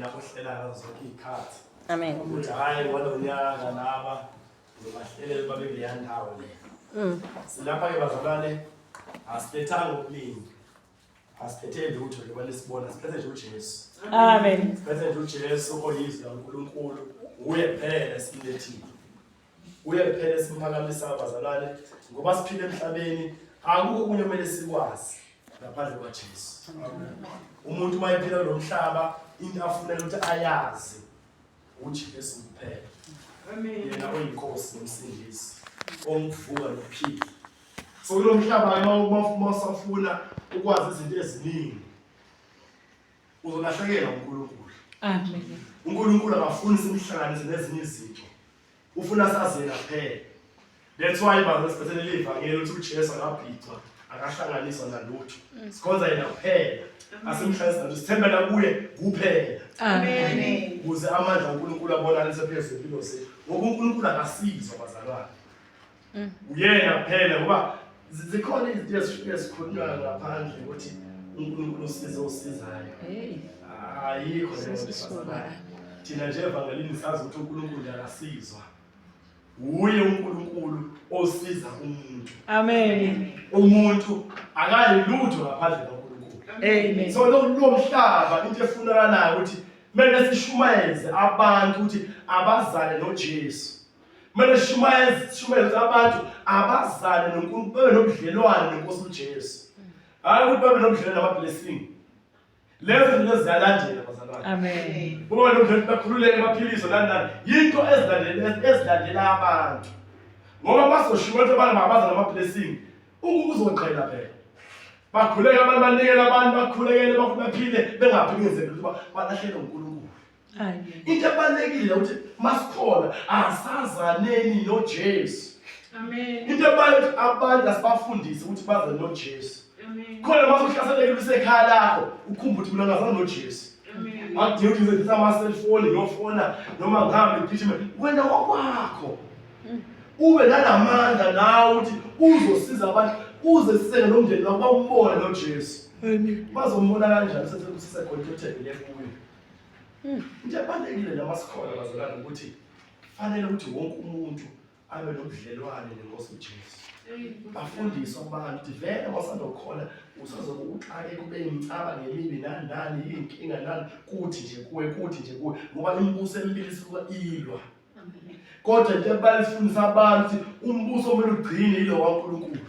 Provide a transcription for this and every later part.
yena ohlelayo zonke iy'khathi. Amen. Ukuthi hhayi kwalonyaka laba zobahlelele babe kuleya ndawo le. Silapha-ke bazalwane asipethanga okuningi. Asiphethe lutho njengoba lisibona, siphethe nje uJesu. Amen. Siphethe nje uJesu oyizwi kaNkulunkulu, uye kuphela esimlethile. Uye kuphela esimphakamisa abazalwane ngoba siphila emhlabeni akukho okunye okumele sikwazi ngaphandle kwaJesu. Umuntu uma ephila lo mhlaba into afunela ukuthi ayazi uJesu kuphela. Yena oyinkosi nomsindisi omvuka nokuphila. So lo mhlaba uma usafuna ukwazi izinto eziningi uzolahlekelwa uNkulunkulu. Amen. uNkulunkulu akafuni simhlanganise nezinye izinto. Ufuna sazena kuphela. That's why bazesibethele ivangeli ukuthi uJesu akabhicwa, akahlanganiswa nalutho. Sikhonza yena kuphela. Asimhlanganisa nje sithembela kuye kuphela. Amen. Ukuze amandla kaNkulunkulu abonakalise phezulu impilo zethu. Ngoba uNkulunkulu akasizwa bazalwane. Uyena kuphela ngoba zikhona izinto ezikhulunywa ngaphandle ukuthi uNkulunkulu usizayo. Ayikho leyo bazalwane. Thina nje evangelini sazi ukuthi uNkulunkulu akasizwa. Uye uNkulunkulu osiza umuntu. Amen. Umuntu akayi lutho ngaphandle kaNkulunkulu. Amen. So lo mhlaba into efunakalayo ukuthi kumele sishumayeze abantu ukuthi abazane noJesu. Kumele sishumayeze abantu abazane noNkulunkulu, babe nobudlelwane nenkosi uJesu. Hayi ukuthi babe nobudlelwane nama-blessing. Lezo zinto ziyalandela bazalwane. Amen. Ngoba lo mdlalo bakhululeke baphiliso nani yinto ezilandela abantu. Ngoba basoshuma ukuthi abantu mabaza nama-blessing, uNkulunkulu uzoqhela phela. Bakhuleke abantu banikele abantu bakhulekele baphile bengaphikizeli ukuthi balahlele uNkulunkulu. Amen. Into ebalulekile ukuthi masikhona asazaneni noJesu. Amen. Into ebalulekile abantu asibafundise ukuthi baze noJesu. Amen. Khona masohlaseleke kusekhaya lakho ukhumbule ukuthi mina ngazana noJesu. Amen. Akudingi ukuthi ngisebenzise ama-cellphone ngiyofona noma ngihambe ngigijime wena wakwakho. Ube nalamandla nawe ukuthi uzosiza abantu uze sisenge nomndeni wakho bawubone noJesu. Bazombona kanjani seseconnected le kuyo. Into ebalulekile noma sikhona bazalwane ukuthi fanele ukuthi wonke umuntu abe nobudlelwane nenkosi uJesu. Bafundiswe abantu ukuthi vele wasandokhona usazobe uxake kube imicaba ngemibi nani iy'nkinga nani kuthi nje kuwe ngoba imibuso emibili isuka ilwa. Kodwa into ebalifundisa abantu umbuso omele ugcine yilo kaNkulunkulu.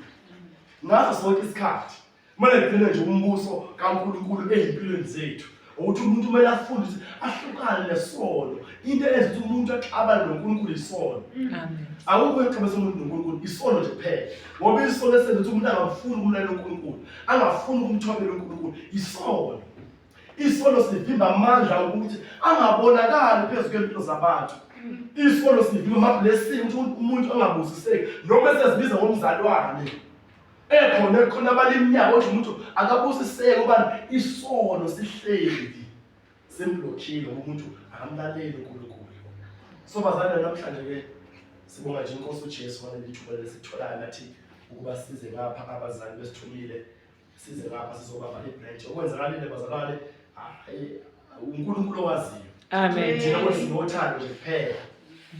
Ngaso sonke isikhathi kumele kugcine nje umbuso kaNkulunkulu ey'mpilweni zethu. Ukuthi umuntu kumele afunde ukuthi ahlukane nesono. Into eyenza ukuthi umuntu axabane noNkulunkulu isono. Akukho exabisa umuntu noNkulunkulu, isono nje kuphela. Ngoba isono esenza ukuthi umuntu angafuni ukumlalela uNkulunkulu, angafuni ukumthobela uNkulunkulu, isono. Isono sivimba amandla ukuthi angabonakali phezu kwempilo zabantu. Isono sivimba ama-blessing ukuthi umuntu angabusiseki noma esezibiza ngomzalwane. Khona abaliminyaka ukuthi umuntu akabusiseki ubani isono sihleli simblokile umuntu akamlaleli uNkulunkulu. So bazalwane namhlanje-ke sibonga nje inkosi uJesu ngale lithuba lesitholayo nathi ukuba size ngapha abazali besithumile size ngapha sizobamba ibranch okwenzakalile bazalwane uNkulunkulu owaziyo. Amen. Thina kodwa sinothando nje kuphela.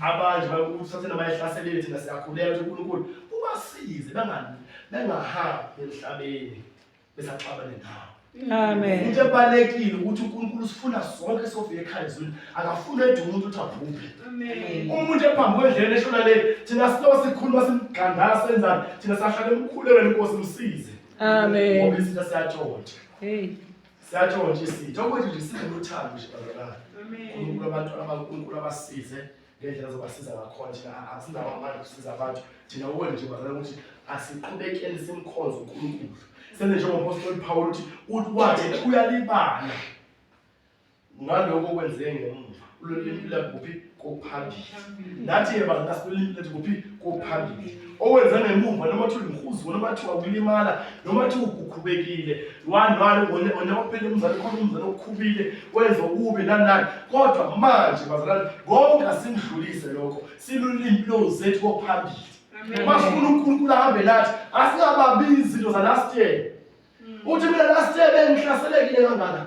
Abanje bakuthathela amayehlaseleli thina siyakhuleka ukuthi uNkulunkulu ubasize bengahambi emhlabeni besaxabane nawo. Amen. Into ebalulekile ukuthi uNkulunkulu sifuna sonke sofika ekhaya ezweni akafuni edinga umuntu ukuthi abhubhe. Umuntu ephambi kwendlela eshona le thina silo sikhuluma simgandasa senzani thina sahlala emkhulekweni inkosi imsize. Amen. Ngoba isinto siyatshontsha. Siyatshontsha isitho okwethu nje sinothando nje bazalwane. uNkulunkulu abasize ngendlela zobasiza ngakhona thina asinawo amandla ukusiza abantu thina wona nje bazalwane ukuthi asiqhubekeni simkhonze uNkulunkulu. Senze njengomphostoli Paul ukuthi wathi uyalibala ngaloko okwenzeke ngemuva ulolimpilo kuphi kophambili. Nathi-ke bangasilimpilo kuphi kophambili owenze ngemuva nomathi uyihuzo noma thi wakulimala noma thi ukhubekile ophela umzali khona umzali okhubile wenza okubi nani kodwa manje bazalwane konke asindlulise lokho silolimpilo zethu kophambili. Masifuna uNkulunkulu ahambe nathi asingababi izinto za last year. Uthi mina last year bengihlaselekile kangaka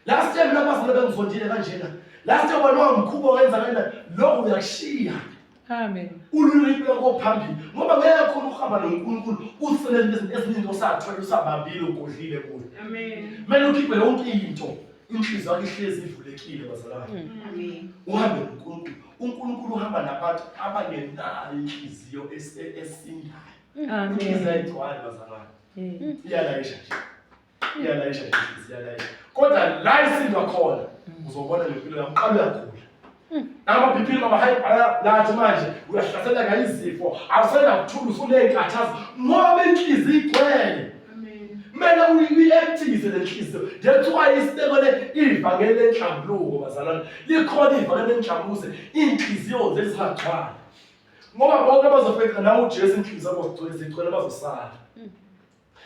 Last time nabazali bengizondile kanjena. Last time wena umkhubo wenza kanjena lokho uyakushiya. Amen. Ululiphe kophambili ngoba ngeke khona uhamba noNkulunkulu usebenze izinto eziningi osathola usabambile ugodlile kuyo. Amen. Mele ukhiphe yonke into. Inhliziyo yakho ihlezi ivulekile bazalwane. Amen. Uhambe noNkulunkulu. uNkulunkulu uhamba nabantu abangenayo inhliziyo esindayo. Amen. Inhliziyo ayigcwali bazalwane. Iyalayisha nje. Iyalayisha nje iyalayisha. Kodwa la isindwa khona uzobona lempilo yakho qala uyagula. Amabhiphi mama hayi lathi manje uyahlasela ngayizifo awusena kuthula usuney'nkathazo ngoba inhliziyo igcwele. Mele uyi-emptise le nhliziyo. That's why isiteko le ivangeli lenhlambuluko bazalwane likhona ivangeli lenhlambuluko iy'nhliziyo zezingagcwali ngoba bonke abazofika nawe uJesu inhliziyo zabo zigcwele bazosala.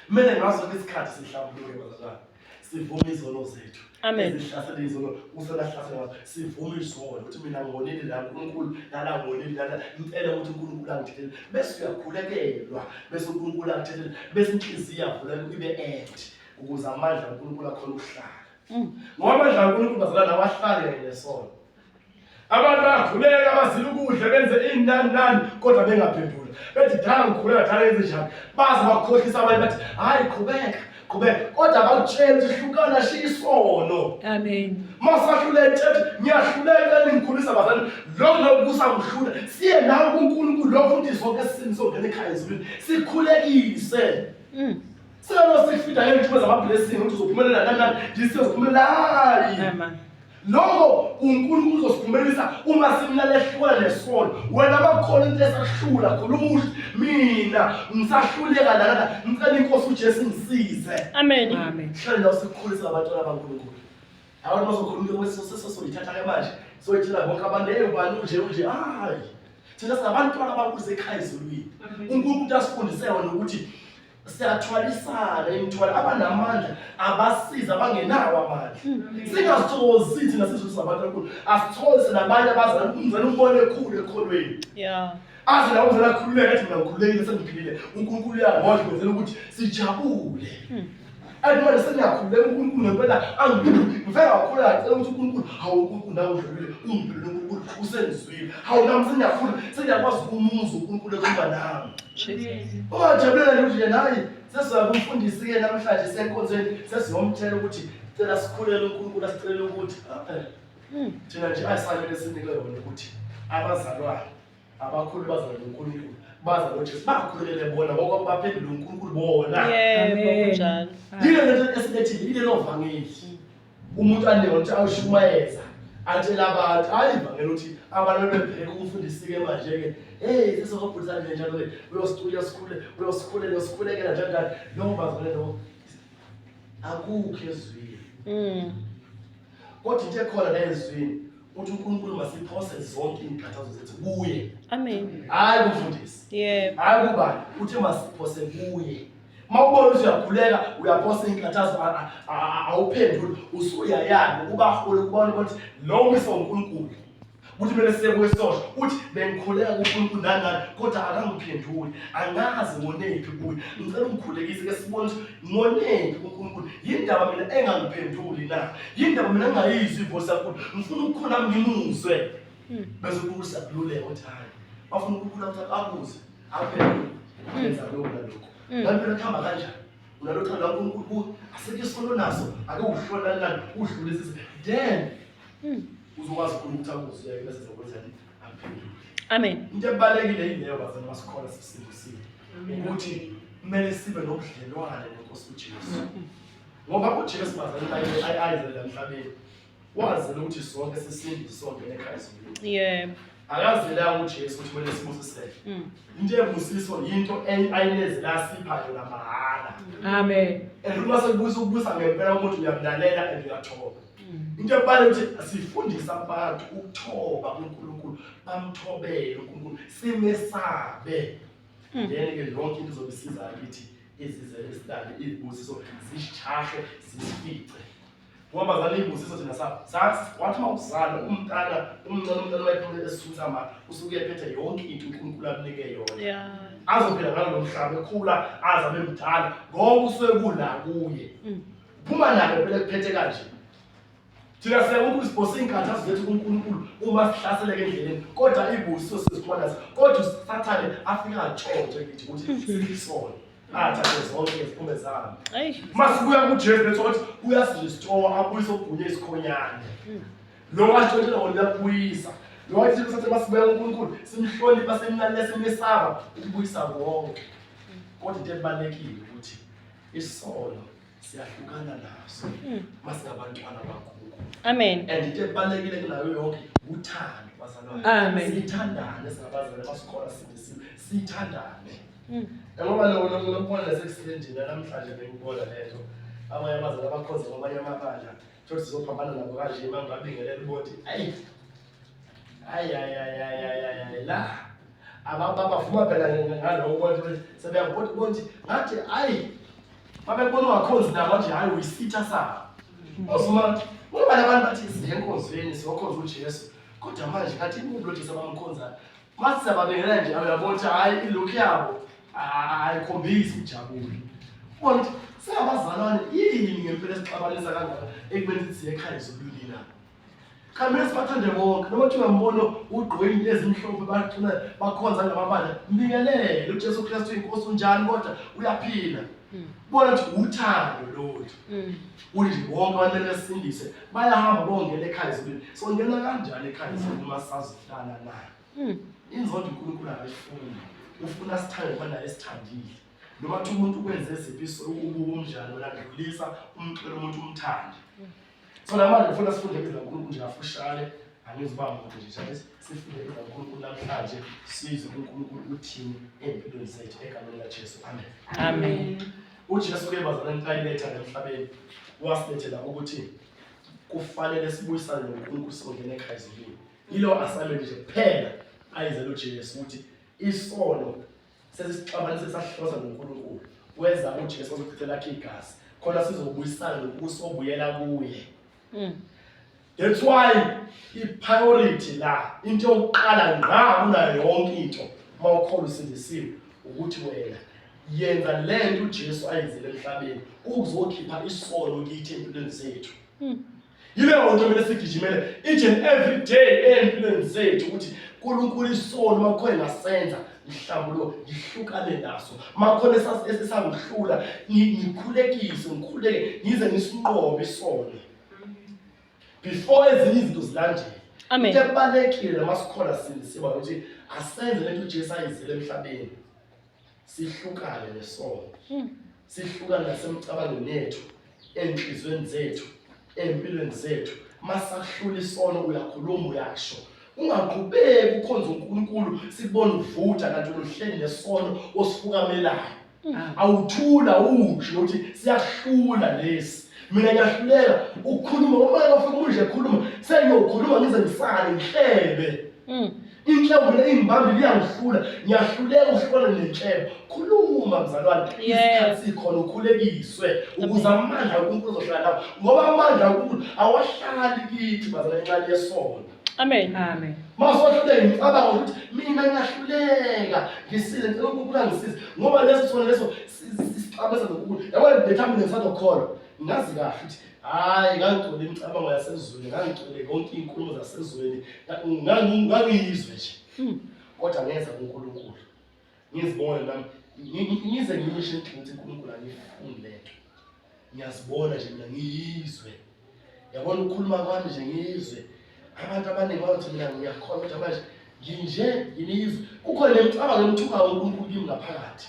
Mele ngaso isikhathi sihlambuluke bazalwane sivume izono zethu. Amen. Esihlasela izono uselahlasela sivume izono ukuthi mina ngonile la uNkulunkulu nala ngonile nala ngicela ukuthi uNkulunkulu angithethele bese uyakhulekelwa bese uNkulunkulu angithethele bese inhliziyo yavuleka ibe empty ukuze amandla kaNkulunkulu akhona ukuhlala. Ngoba amandla kaNkulunkulu bazalwane awahlali ngesono. Abantu bayakhuleka bazila ukudla benze inani kodwa bengaphendula. Bethi dala ngikhuleka dala yenze njani. Baze bakhohlisa abantu bathi hayi qhubeka. Kodwa bakutshela ukuthi hlukana shisono. Amen. Masahlule ethi ngiyahluleka ningikhulisa bazalwane lokho nokusangihlula siye nawe kuNkulunkulu lokho futhi zonke sizongena ekhaya ezulwini sikhulekise. Selo sifida ngentuba zama-blessing ukuthi uzophumelela nani ndisizophumelela hayi. Amen. Lokho uNkulunkulu uzosiphumelelisa uma simlalehluka nesono. Wena bakhona into esahlula khona umuhle mina ngisahluleka lana ngicela inkosi uJesu ngisize. Amen. Amen. Hlale la sikhulisa abantwana baNkulunkulu. Abantu bazokhuluma kwesesesiyithatha ke manje. Soyithela bonke abantu eyobani nje hayi. Thina sinabantwana abakuze ekhaya ezulwini. uNkulunkulu asifundise wona ukuthi siyathwalisana imithwalo abanamandla abasiza abangenawo amandla. Singasithokozi thina sizwe abantu kakhulu asithokoze nabanye abazali umzali umbone ekhulu ekholweni. Yeah. Azi la umzali akhululeka ethi mina ngikhululekile sengiphilile uNkulunkulu uyangona kwenzela ukuthi sijabule. Athi manje sengiyakhululeka uNkulunkulu ngempela angivela kakhulu acela ukuthi uNkulunkulu hawu uNkulunkulu nawe udlulile ungiphilile uNkulunkulu usenzwile. Hawu nami sengiyakwazi ukumuzwa uNkulunkulu ekhuluma nami. Ungajabulela nje nayi sesiyakumfundisa-ke namhlanje senkonzweni sesiyomtshela ukuthi cela sikhulele uNkulunkulu asicele ukuthi thina nje ayisamele sinike yona ukuthi abazalwane abakhulu bazalwa noNkulunkulu baza noJesu bakhulelele bona ngoba baphendule uNkulunkulu bona. Yebo kunjalo. Yile lento esibethile yile lovangeli umuntu aneke ukuthi awushumayeza atshela abantu hayi ivangeli ukuthi abantu bebheka umfundisi-ke manje-ke hey sesokubhulisa nje njalo-ke uyosikhulekela njani lokho bazalwane lokho akukho ezwini. Kodwa into ekhona la ezwini uthi uNkulunkulu masiphose zonke iy'nkathazo zethu kuye. Amen. Hayi kumfundisi. Yebo. Hayi kubani uthi masiphose kuye. Mawubona ukuthi uyakhuleka uyaphosa iy'nkathazo awuphenduli usuyayala ubahole ukubona ukuthi lo umisa uNkulunkulu uthi kumele siye kwesosha uthi bengikhuleka kuNkulunkulu nani kodwa akangiphenduli angazi ngonephi kuye ngicela ungikhulekise ke sibone ukuthi ngonephi kuNkulunkulu yindaba mina engangiphenduli na yindaba mina engayizwi ivoice yakho ngifuna ukukhona ngimuzwe bese uNkulunkulu siyakhululeka uthi hayi bafuna uNkulunkulu ukuthi akuze aphendule yenza lokho nalokho. Ngempela kuhamba kanjani unalokho la uNkulunkulu asekho isono naso ake uhlola lana udlulisise then uzokwazi ukuthi akuzwe bese zokwenzani amphendule. Amen. Into ebalekile yileyo bazana masikhola sisindisile ukuthi kumele sibe nobudlelwane noNkosi uJesu ngoba uJesu bazana ayizela emhlabeni wazela ukuthi sonke sisinde sonke ekhaya ezulwini. Yebo. Akazelanga uJesu ukuthi kumele sibusisele. Into ebusiso yinto ayinezela sipha yona mahala. Amen. And uma sekubusa ngempela umuntu uyamlalela and uyathoba. Into ebalulekile ukuthi asifundise abantu ukuthoba kuNkulunkulu bamthobele uNkulunkulu simesabe. Then ke yonke into izobisiza kithi izizwe esihlale izibusiso zishahe zisifice. Ngoba bazali ibusiso thina wathi mawuzala umntana wayephumile esisusa ma usuke ephethe yonke into uNkulunkulu amnike yona. Yeah. Azophila ngalo mhlaba ekhula azabe mdala ngoba usuke kula kuye. Phuma naye phela kuphethe kanje. thina siyakho sibhose inkathazo zethu kuNkulunkulu uma sihlaseleke endleleni kodwa ibusiso sizibona kodwa uSathane afika atshontshe kithi ukuthi silisona athathe zonke iziphume zami masibuya kuJesu bethothi uyasirestore abuyise ubunye isikhonyane lo wathothela wona uyabuyisa lo wathi kusathi masibuya kuNkulunkulu simhlonipha semnalesa semesaba ukubuyisa konke kodwa into ebalekile ukuthi isono siyahlukana naso masingabantwana bakhulu. Amen. And into ebalekile kunayo yonke uthando bazalwane. Amen. Sithandane singabazalwane basikhola sithandane. Ngoba lo mbona lesekusendini namhlanje bengibona lento abanye abazali abakhonza kwamanye amabandla futhi sizophambana nabo kanje mangabingelela ukuthi la abafuma phela ngalo ukuthi sebeyabona ukuthi ngathi babebona ungakhonzi nabo nje hayi uyisitha sabo osuma ngoba labantu bathi siyenkonzweni siyokhonza uJesu kodwa manje ngathi umuntu lo sebamkhonza mase babengela nje uyabona ukuthi hayi ilokhu yabo ayikhombisi injabulo ubona ukuthi singabazalwane yini ngempela esixabanisa kangaka ekubeni siye ekhaya izoluni na kamele sibathande bonke noma kuthi uyambona ugqoke into ezimhlophe bagcina bakhonza ngamabandla mbingelele uJesu Kristu inkosi unjani kodwa uyaphila bona ukuthi uthando lothu uthi bonke abantu lesindise bayahamba bongena ekhaya izoluni songena kanjani ekhaya izoluni uma sazihlala naye inzondo uNkulunkulu akayifuni ufuna sithande bana esithandile noma kuthi umuntu ukwenze iziphiso ubunjalo landlulisa umxhelo umuntu umthande so namanje ufuna sifunde izwi kaNkulunkulu nje afushane angizibamba ukuthi nje njalo sifunde izwi kaNkulunkulu namhlanje sizwe uNkulunkulu uthini empilweni zethu egameni laJesu amen. Amen. uJesu ke bazalwane ayiletha emhlabeni wasilethela ukuthi kufanele sibuyisane noNkulunkulu singene ekhaya izolini yilo assignment nje kuphela ayizela uJesu ukuthi isono sesixabanise sahlosa noNkulunkulu weza uJesu ukuchithela lakhe igazi khona sizobuyisana nokusobuyela kuye. That's why i-priority la into yokuqala ngqa kunayo yonke into mawukholwa usindisiwe ukuthi wena yenza lento uJesu ayizele emhlabeni ukuzokhipha isono kithi empilweni zethu. Yileyo nto kumele sigijimele each and every day empilweni zethu ukuthi uNkulunkulu isono makhona ngasenza mhlambulo ngihlukane naso makhona esangihlula ngikhulekise ngikhuleke ngize ngisinqobe isono before ezinye izinto zilandele. Amen. Kubalekile masikhona siba ukuthi asenze lento uJesu ayizele emhlabeni sihlukane nesono sihlukane nasemcabangweni yethu enhlizweni zethu empilweni zethu masahlula isono uyakhuluma uyasho ungaqhubeki ukhonza uNkulunkulu sibone uvutha kanti uhleli nesono osifukamelayo awuthula usho ukuthi siyahlula lesi mina ngiyahluleka ukukhuluma uma ngafika umuntu ekhuluma sengiyokhuluma ngize ngisale ngihlebe inhlebo lezimbambi liyangihlula ngiyahluleka ukuhlala nenhlebo khuluma mzalwane isikhathi sikhona ukhulekiswe ukuze amandla uNkulunkulu azohlala nawe ngoba amandla uNkulunkulu awahlali kithi bazalwane nxa lesono. Amen. Amen. Masohluleka ngicabanga ukuthi mina ngiyahluleka ngisile uNkulunkulu angisize ngoba leso sono leso sicabeza noNkulunkulu yabona bethambe ngisadokhola ngazi kahle ukuthi hayi ngangicole imicabango yasezweni ngangicole konke inkulumo zasezweni ngangiyizwe nje kodwa ngenza kuNkulunkulu ngizibona nami ngize ngisho ukuthi uNkulunkulu angifuni lento ngiyazibona nje mina ngiyizwe yabona ukukhuluma kwami nje ngiyizwe abantu abaningi bathi mina ngiyakhona ukuthi manje nginje ngiyizwe kukhona lemicabango emthuka uNkulunkulu kimi ngaphakathi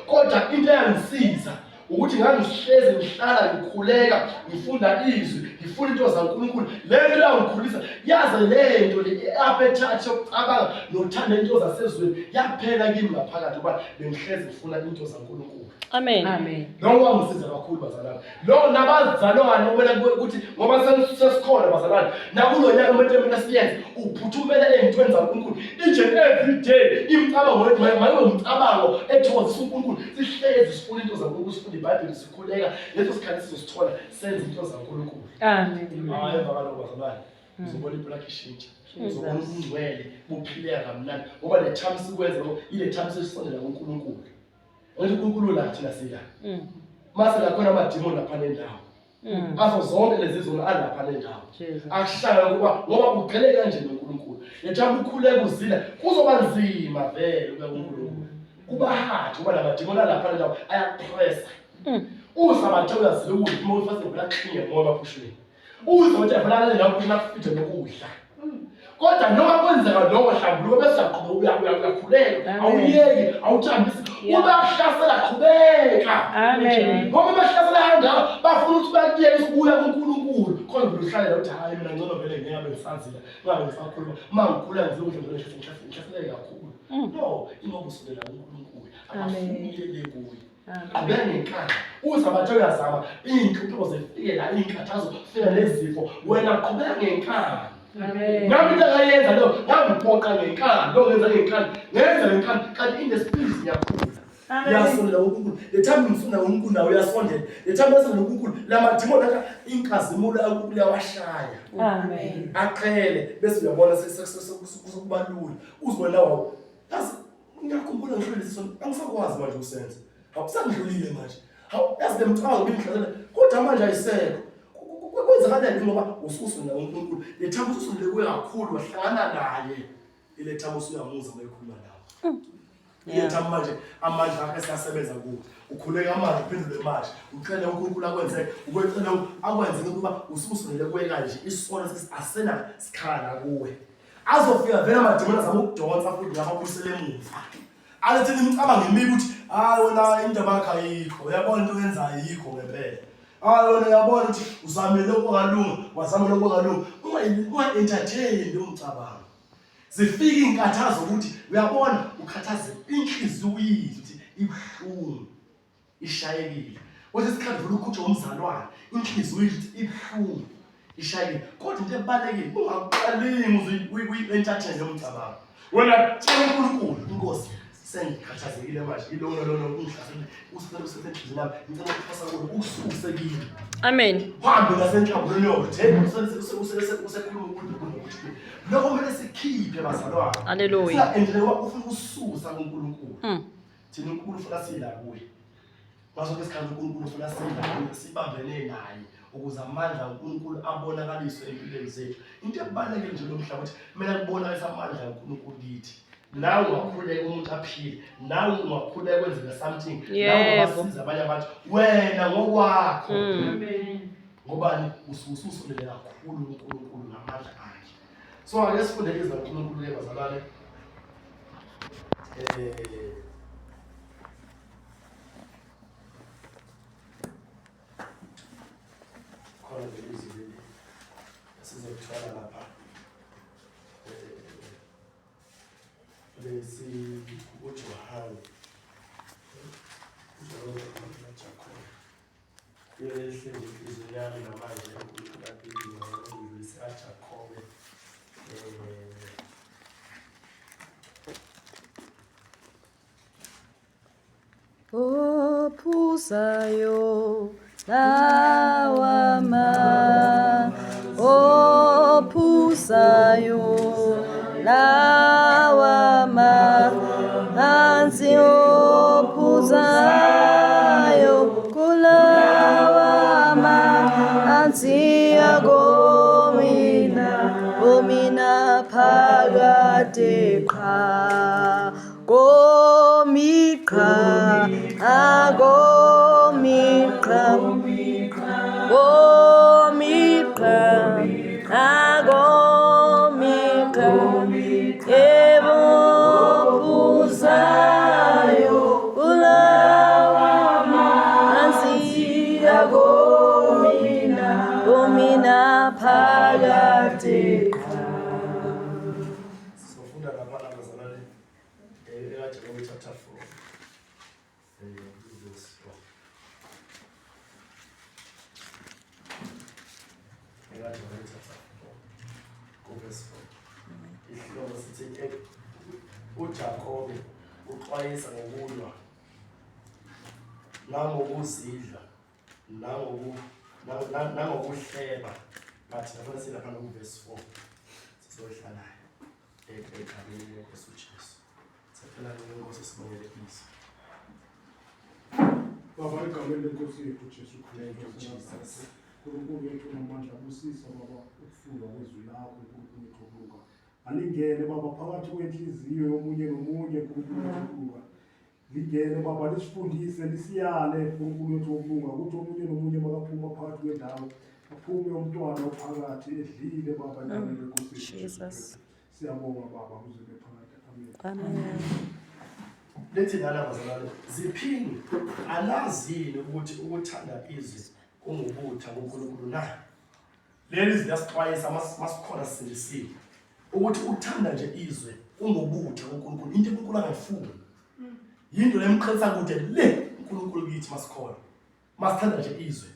kodwa into eyangisiza ukuthi ngangihleze ngihlala ngikhuleka ngifunda izwi ngifuna into zaNkulunkulu lento yangikhulisa yaze lento le-appetite yokucabanga nothanda into zasezweni yaphela kimi ngaphakathi ngoba bengihleze ngifuna into zaNkulunkulu. Amen. Amen. Lo wangisiza kakhulu bazalwane lo nabazalwane ubona ukuthi ngoba sesikhona bazalwane nakulo nyaka umuntu esiyenze uphuthumela ezintweni zaNkulunkulu each and every day imicabango yethu mayibe umcabango ethokozisa uNkulunkulu sihlezi sifuna into zaNkulunkulu sifunda iBhayibheli sikhuleka leso sikhathi sizosithola senze into zaNkulunkulu. Amen. Hayi bakalo bazalwane uzobona impilo yakhe ishintsha uzobona ubungcwele buphileka kamnandi ngoba le time sikwenza ile time sesisondela kuNkulunkulu. UNkulunkulu la thina sila. Mase la khona amadimoni lapha nendawo. Azo zonke lezi zona alapha nendawo. Jesus. Akuhlala kuba ngoba uqhele kanje noNkulunkulu. Yethu ukukhuleka uzila kuzoba nzima vele ukuya kuNkulunkulu. Kuba hard kuba lamadimoni alapha nendawo ayapressa. Uza bathe uyazile ukuthi uma ufase ngibula xhinge ngoba phushweni. Uza bathe yabona nendawo kuphina kufithe nokudla. Kodwa noma kwenzeka lokho hlambuluko bese uyaqhubeka uyakhuleka awuyeki awuthambisi ubahlasela qhubeka. Amen. Ngoba bahlasela kanjalo bafuna ukuthi bakuyeke ukuya kuNkulunkulu khona vele uhlale la uthi hayi mina ngcono vele ngiyabe ngisazila ngabe ngisakhuluma mangikula ngizokudla vele ngihlasela kakhulu. No, ingoba usukela kuNkulunkulu abafunile kuye. Abenenkani uza bathe uyazama iinhlupho zifike la iinkathazo zifika nezifo wena qhubeka ngenkani. Amen. Nami into ayenza lo ngangiphoqa ngenkani lo ngenza ngenkani ngenza ngenkani kanti in the spirit ngiyakhula. Uyasondela uNkulunkulu lethamba ngifuna uNkulunkulu nawe uyasondela lethamba bese uNkulunkulu lamadimoni akha inkazimulo uNkulunkulu yawashaya. Amen. Aqhele bese uyabona sekuba lula uzibona wawo yazi ngiyakhumbula ngisho lesi sonto angisakwazi manje ukusenza awusangidlulile manje yazi lemcabango bengihlazela kodwa manje ayisekho. Kwenzakalani ngoba ususona uNkulunkulu lethamba ususondele kuye kakhulu wahlangana naye ilethamba usuyamuza mayikhuluma nawe. Lethamba manje amandla akhe siyasebenza kuwo ukhuleka amandla uphendule manje ucela uNkulunkulu akwenze ukwecela akwenze ukuba ususondele kuye kanje isono asena sikhala kuwe azofika vele amadimoni azama ukudonsa futhi ngababuyisele emuva alethi imicabango emibi ukuthi hayi wena indaba yakho ayikho uyabona into oyenzayo ayikho ngempela. Hayi wena uyabona ukuthi uzamile lokho kalunga wazama lokho kalunga unga-entertain umcabango. Zifika inkathazo ukuthi uyabona ukhathaze inhliziyo uyizwe ukuthi ibuhlungu ishayekile. Kodwa isikhathi vele ukhutshwa umzalwane inhliziyo uyizwe ukuthi ibuhlungu ishayekile. Kodwa into ebalekile ungaqalingi uyi-entertain umcabango. Wena tshela uNkulunkulu inkosi sengikhathazekile manje ilona ungihlasele usenhlizweni nami ngicela ukuphasa kulo ukususekile. Amen. Uhambe ngasenhlambulweni yokuthe usekhuluma uNkulunkulu ukuthi lokho kumele sikhiphe bazalwane. Hallelujah. Singaendele ufuna ukususa kuNkulunkulu. Thina uNkulunkulu ufuna sila kuye. Ngaso ke isikhathi uNkulunkulu ufuna sila kuye sibambene naye ukuze amandla uNkulunkulu abonakaliswe empilweni zethu. Into ebalekile nje lo mhlaba ukuthi mina ngibonakala amandla uNkulunkulu kithi. Nawe ungakhuleka umuntu aphile nawe ungakhuleka kwenzeka something nawe ungasiza abanye abantu wena ngokwakho. Ngobani ususondele kakhulu uNkulunkulu ngamandla akhe. So ake sifunde izwi uNkulunkulu ke bazalwane. Khona izwi leli sizokuthola lapha lesi uJohane yehle inhliziyo yami namanje uNkulunkulu aphilile ngizwe aJakobe ophuzayo lawama ophuzayo lawama hansi ophuzayo kulawama hansi agomina phakade qha gomiqha agomiqha gomiqha agomiqha yebo ophuzayo kulawama hansi agomina phakade qha. Sifunda lapha abazalwane eJakobe chapter 4 verse 4. eJakobe chapter 4 verse 4. Ihloko sithi uJakobe uxwayisa ngokulwa nangokuzidla nangokuhleba but yabona silapha ku verse 4 sizohlala ekhayeni lenkosi uJesu. Saphela lenkosi sibongele please. Baba egameni lenkosi yethu uJesu Kristu. Jesus. uNkulunkulu wethu namandla busisa baba ukufunda kwezwi lakho uNkulunkulu wethu okukhuluka. Alingene baba phakathi kwenhliziyo yomunye nomunye uNkulunkulu wethu okukhuluka. Lingene baba lisifundise lisiyale uNkulunkulu wethu okukhuluka ukuthi omunye nomunye makaphuma phakathi kwendawo aphume umntwana ophakathi edlile baba njengoba inkosi Jesus. Siyabonga baba kuze phakathi. Amen. Amen. Lethi nala bazalwane ziphini alazini ukuthi ukuthanda izwi kungubutha kuNkulunkulu na. Leli ziyasixwayisa masikhona sisindisiwe ukuthi ukuthanda nje izwe kungubutha kuNkulunkulu into uNkulunkulu angayifuni. Yinto lemqhelisa kude le uNkulunkulu kithi masikhona. Masithanda nje izwe.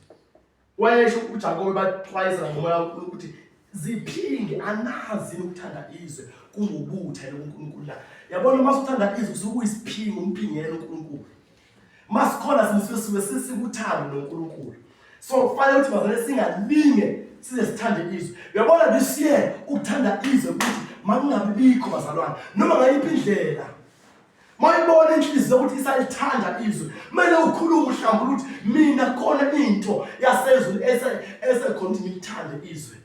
Wayesho uJakobe baxwayisa ngomoya kaNkulunkulu ukuthi ziphinge anazi ukuthanda izwe kungubutha kuNkulunkulu la. Yabona masithanda izwe sokuyisiphingo umphingelo uNkulunkulu. Masikhona sibe sisikuthanda noNkulunkulu. So kufanele ukuthi bazalwane singalinge size sithande izwe. Uyabona bisiye ukuthanda izwe ukuthi makungabi bikho bazalwane noma ngayiphi indlela. Mayibona inhliziyo ukuthi isayithanda izwe. Kumele ukhulume uhlambule ukuthi mina khona into yasezweni esekhona ukuthi ngithande izwe.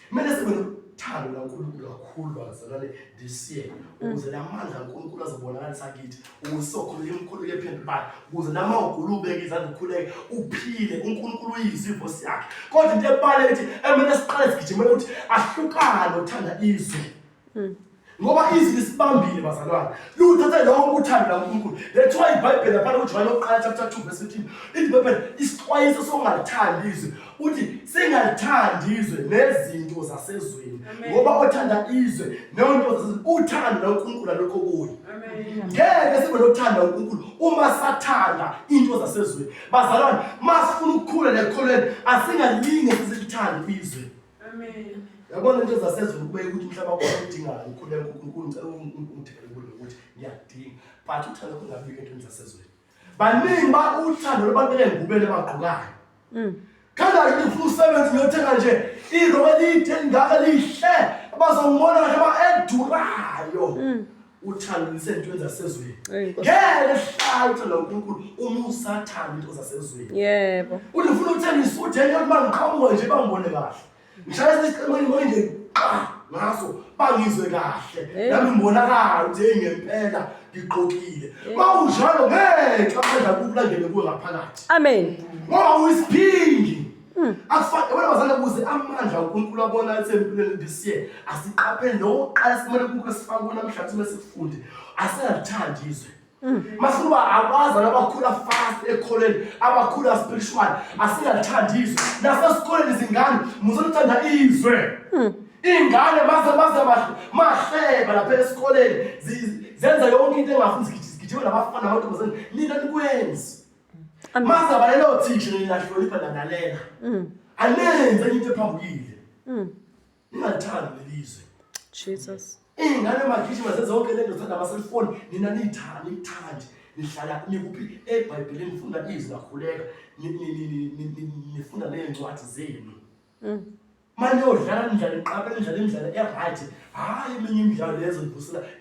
Kumele sibe nothando laNkulunkulu kakhulu bazalwane this year ukuze lamandla kaNkulunkulu azobonakalisa kithi ukuze sokhuleka imkhuleko ephendulayo ukuze nama ugulubeke izandla ukhuleke uphile uNkulunkulu uyizwe ivoice yakhe. Kodwa into ebale ethi emele siqale sigijimele ukuthi ahlukane uthanda izwe. Ngoba izwi lisibambile bazalwane. Luthatha lonke uthando laNkulunkulu. Lethiwa iBhayibheli lapha kuJohn 1 chapter 2 verse 15. iBhayibheli isixwayiso songalithandi izwe. Uthi singalithandi izwe nezinto zasezweni. Ngoba othanda izwe nento zasezweni uthando laNkulunkulu alokho kuye. Amen. Ngeke sibe nothando laNkulunkulu uma sathanda into zasezweni. Bazalwane, masifuna ukukhula lekholweni asingalinge sizithande izwe. Amen. Yabona into zasezweni kubeka ukuthi umhlaba wakho udingayo ukhuleka uNkulunkulu ngicela umthele ukuthi ngiyadinga but uthando kungabika into zasezweni. Baningi ba uthando lobantu engubele bagqukayo. Kana nje ufuna usebenza ngiyothenga nje irobe elide ngaka lihle bazongibona kahle edurayo. Uthando lisentweni zasezweni. Ngeke hlala uthando uNkulunkulu uma usathanda into zasezweni. Yebo. Ufuna uthenga isudi enye uma ngiqhamuka nje bangibone kahle. Ngishaya isiqemeni nje ngaso bangizwe kahle nami ngibonakala ukuthi ngempela ngiqokile. Mawunjalo ngeke amandla kukulangene kuwe ngaphakathi. Amen. Ngoba uyisiphingi. Akufake wena bazalwane kuze amandla uNkulunkulu abona esempilweni this year asiqaphele noqala simele kuke sifake namhlanje mesifunde asengathandi izwe. Masuba abaza nabakhula fast ekholeni abakhula spiritual asingathandi izwe nasesikoleni izingane muzothanda izwe. Ingane mahleba lapha esikoleni zenza yonke into engafuni sigijima nabafana nabantu nina nikwenzi. Mazaba lelo thisha nilahlonipha nalalela. Anenze into ephambukile. Ningathandi lelizwe. Jesus. Ingane magijima zenza zonke lento zithanda ama-cellphone nina nithandi nihlala nikuphi eBhayibhelini nifunda izwi lakhuleka nifunda nezincwadi zenu. Manje udlala indlela iqaphela indlela eright hayi eminye imidlalo lezo